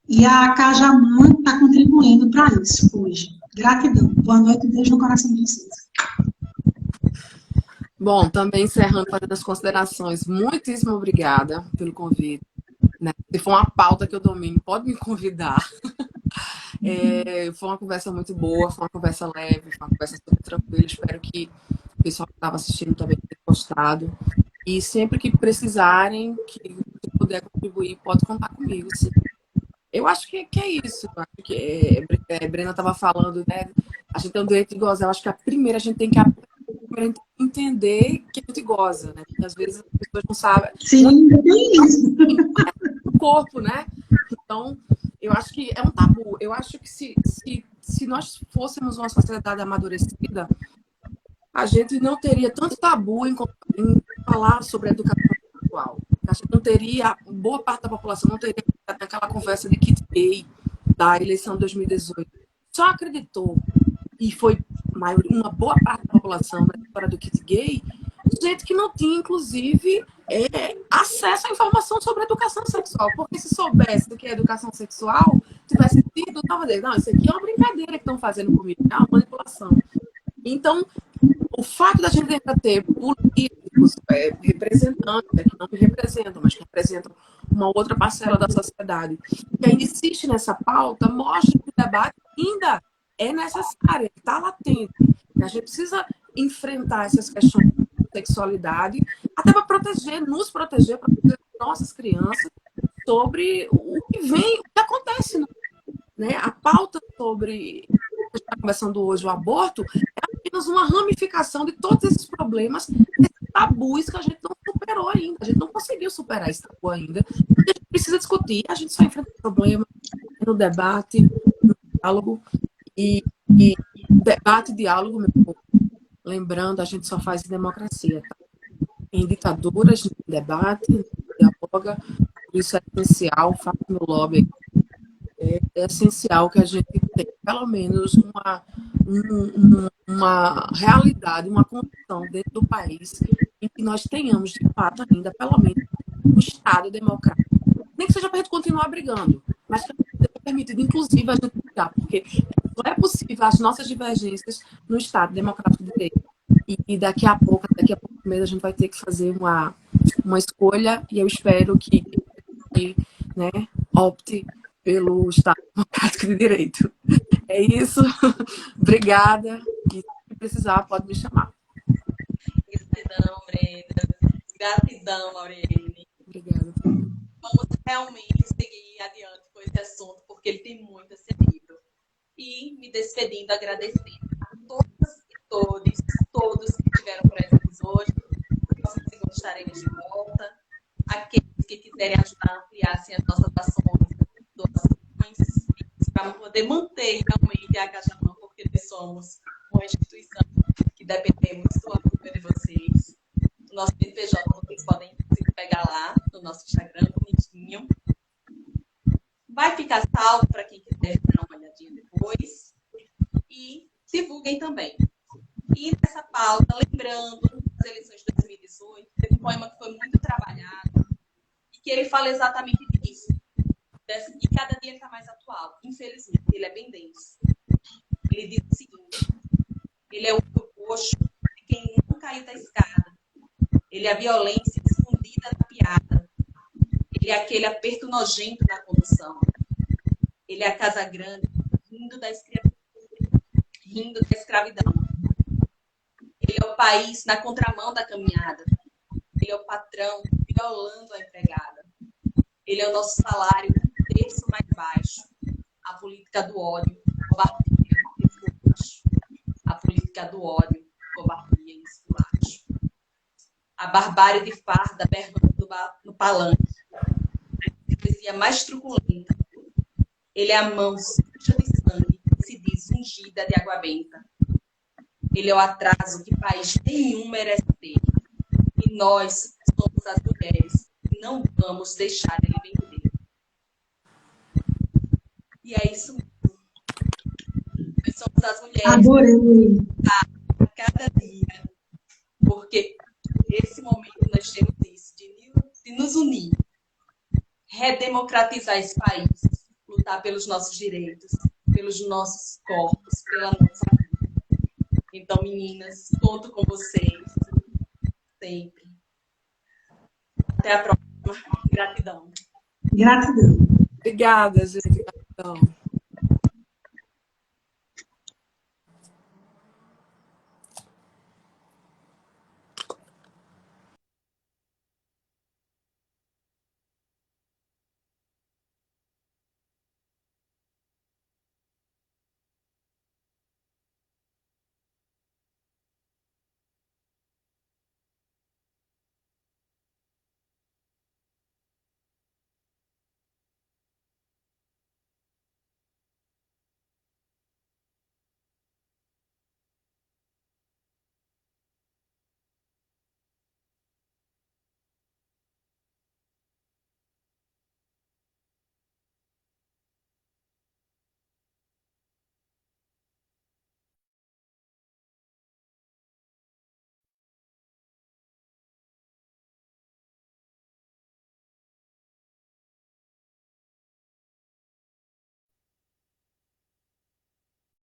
E a Cajamã está contribuindo para isso hoje. Gratidão. Boa noite e beijo no coração de vocês. Bom, também encerrando, fazendo as considerações, muitíssimo obrigada pelo convite. Né? Se for uma pauta que eu domino, pode me convidar. Foi uma conversa muito boa, foi uma conversa leve, foi uma conversa super tranquila. Espero que o pessoal que estava assistindo também tenha gostado. E sempre que precisarem, que puder contribuir, pode contar comigo. Sim. Eu acho que é isso. Eu acho que a Brena estava falando, né? A gente tem o direito de gozar. Eu acho que a gente tem que entender que a gente goza, né? Porque às vezes as pessoas não sabem. Sim, tem isso. O corpo, né? Então, eu acho que é um tabu. Eu acho que se nós fôssemos uma sociedade amadurecida, a gente não teria tanto tabu em falar sobre a educação sexual. A gente não teria, boa parte da população não teria aquela conversa de kit gay da eleição de 2018. Só acreditou, e foi uma boa parte da população na história do kit gay, gente que não tinha, inclusive, acesso à informação sobre a educação sexual. Porque se soubesse do que é educação sexual, tivesse tido, estava dizendo, não, isso aqui é uma brincadeira que estão fazendo comigo, é uma manipulação. Então, o fato da gente ainda ter políticos, representantes, que não me representam, mas que representam uma outra parcela da sociedade, que ainda insiste nessa pauta, mostra que o debate ainda é necessário, está latente. A gente precisa enfrentar essas questões de sexualidade, até para nos proteger nossas crianças sobre o que vem, o que acontece, né? A pauta sobre a gente está conversando hoje, o aborto, é apenas uma ramificação de todos esses problemas, esses tabus que a gente não superou. superou ainda. A gente não conseguiu superar esse tabu ainda. A gente precisa discutir. A gente só enfrenta o problema no debate, no diálogo. E debate e diálogo, meu povo, lembrando, a gente só faz em democracia, tá? Em ditaduras, em debate, em dialoga. Por isso é essencial, faço meu lobby. É essencial que a gente tenha pelo menos uma realidade, uma condição dentro do país em que nós tenhamos, de fato, ainda, pelo menos, um Estado democrático. Nem que seja para a gente continuar brigando, mas que seja permitido, inclusive, a gente brigar, porque não é possível as nossas divergências no Estado democrático de direito. E daqui a pouco mesmo, a gente vai ter que fazer uma escolha, e eu espero que né, opte pelo Estado Democrático de Direito. É isso. Obrigada. E se precisar, pode me chamar. Gratidão, Brenda. Gratidão, Aureliane. Obrigada. Vamos realmente seguir adiante com esse assunto, porque ele tem muito a ser dito. E me despedindo, agradecendo a todas e todos que estiveram presentes hoje. No próximo segundo estaremos de volta. Aqueles que quiserem ajudar a ampliar assim, as nossas ações, doações, para poder manter realmente a Cajamã, porque nós somos uma instituição que dependemos do apoio de vocês. O nosso CNPJ vocês podem pegar lá no nosso Instagram, bonitinho. Vai ficar salvo para quem quiser dar uma olhadinha depois. E divulguem também. E nessa pauta, lembrando das eleições de 2018, teve um poema que foi muito trabalhado e que ele fala exatamente disso. E cada dia ele está mais atual. Infelizmente, ele é bem denso. Ele diz o seguinte: ele é o roxo de quem não caiu da escada. Ele é a violência escondida na piada. Ele é aquele aperto nojento na condução. Ele é a casa grande rindo da escravidão. Ele é o país na contramão da caminhada. Ele é o patrão violando a empregada. Ele é o nosso salário um terço mais baixo. A política do ódio, covardia e esculacho. A política do ódio, covardia e esculacho. A barbárie de farda berrando no palanque. A hipocrisia mais truculenta. Ele é a mão suja de sangue que se diz ungida de água benta. Ele é o atraso que país nenhum merece ter. E nós somos as mulheres e não vamos deixar ele vender. E é isso mesmo. Nós somos as mulheres. Adorei. A cada dia. Porque nesse momento nós temos isso, de nos unir, redemocratizar esse país, lutar pelos nossos direitos, pelos nossos corpos, pela nossa vida. Então, meninas, conto com vocês sempre. Até a próxima. Gratidão. Gratidão. Obrigada, gente. Gratidão.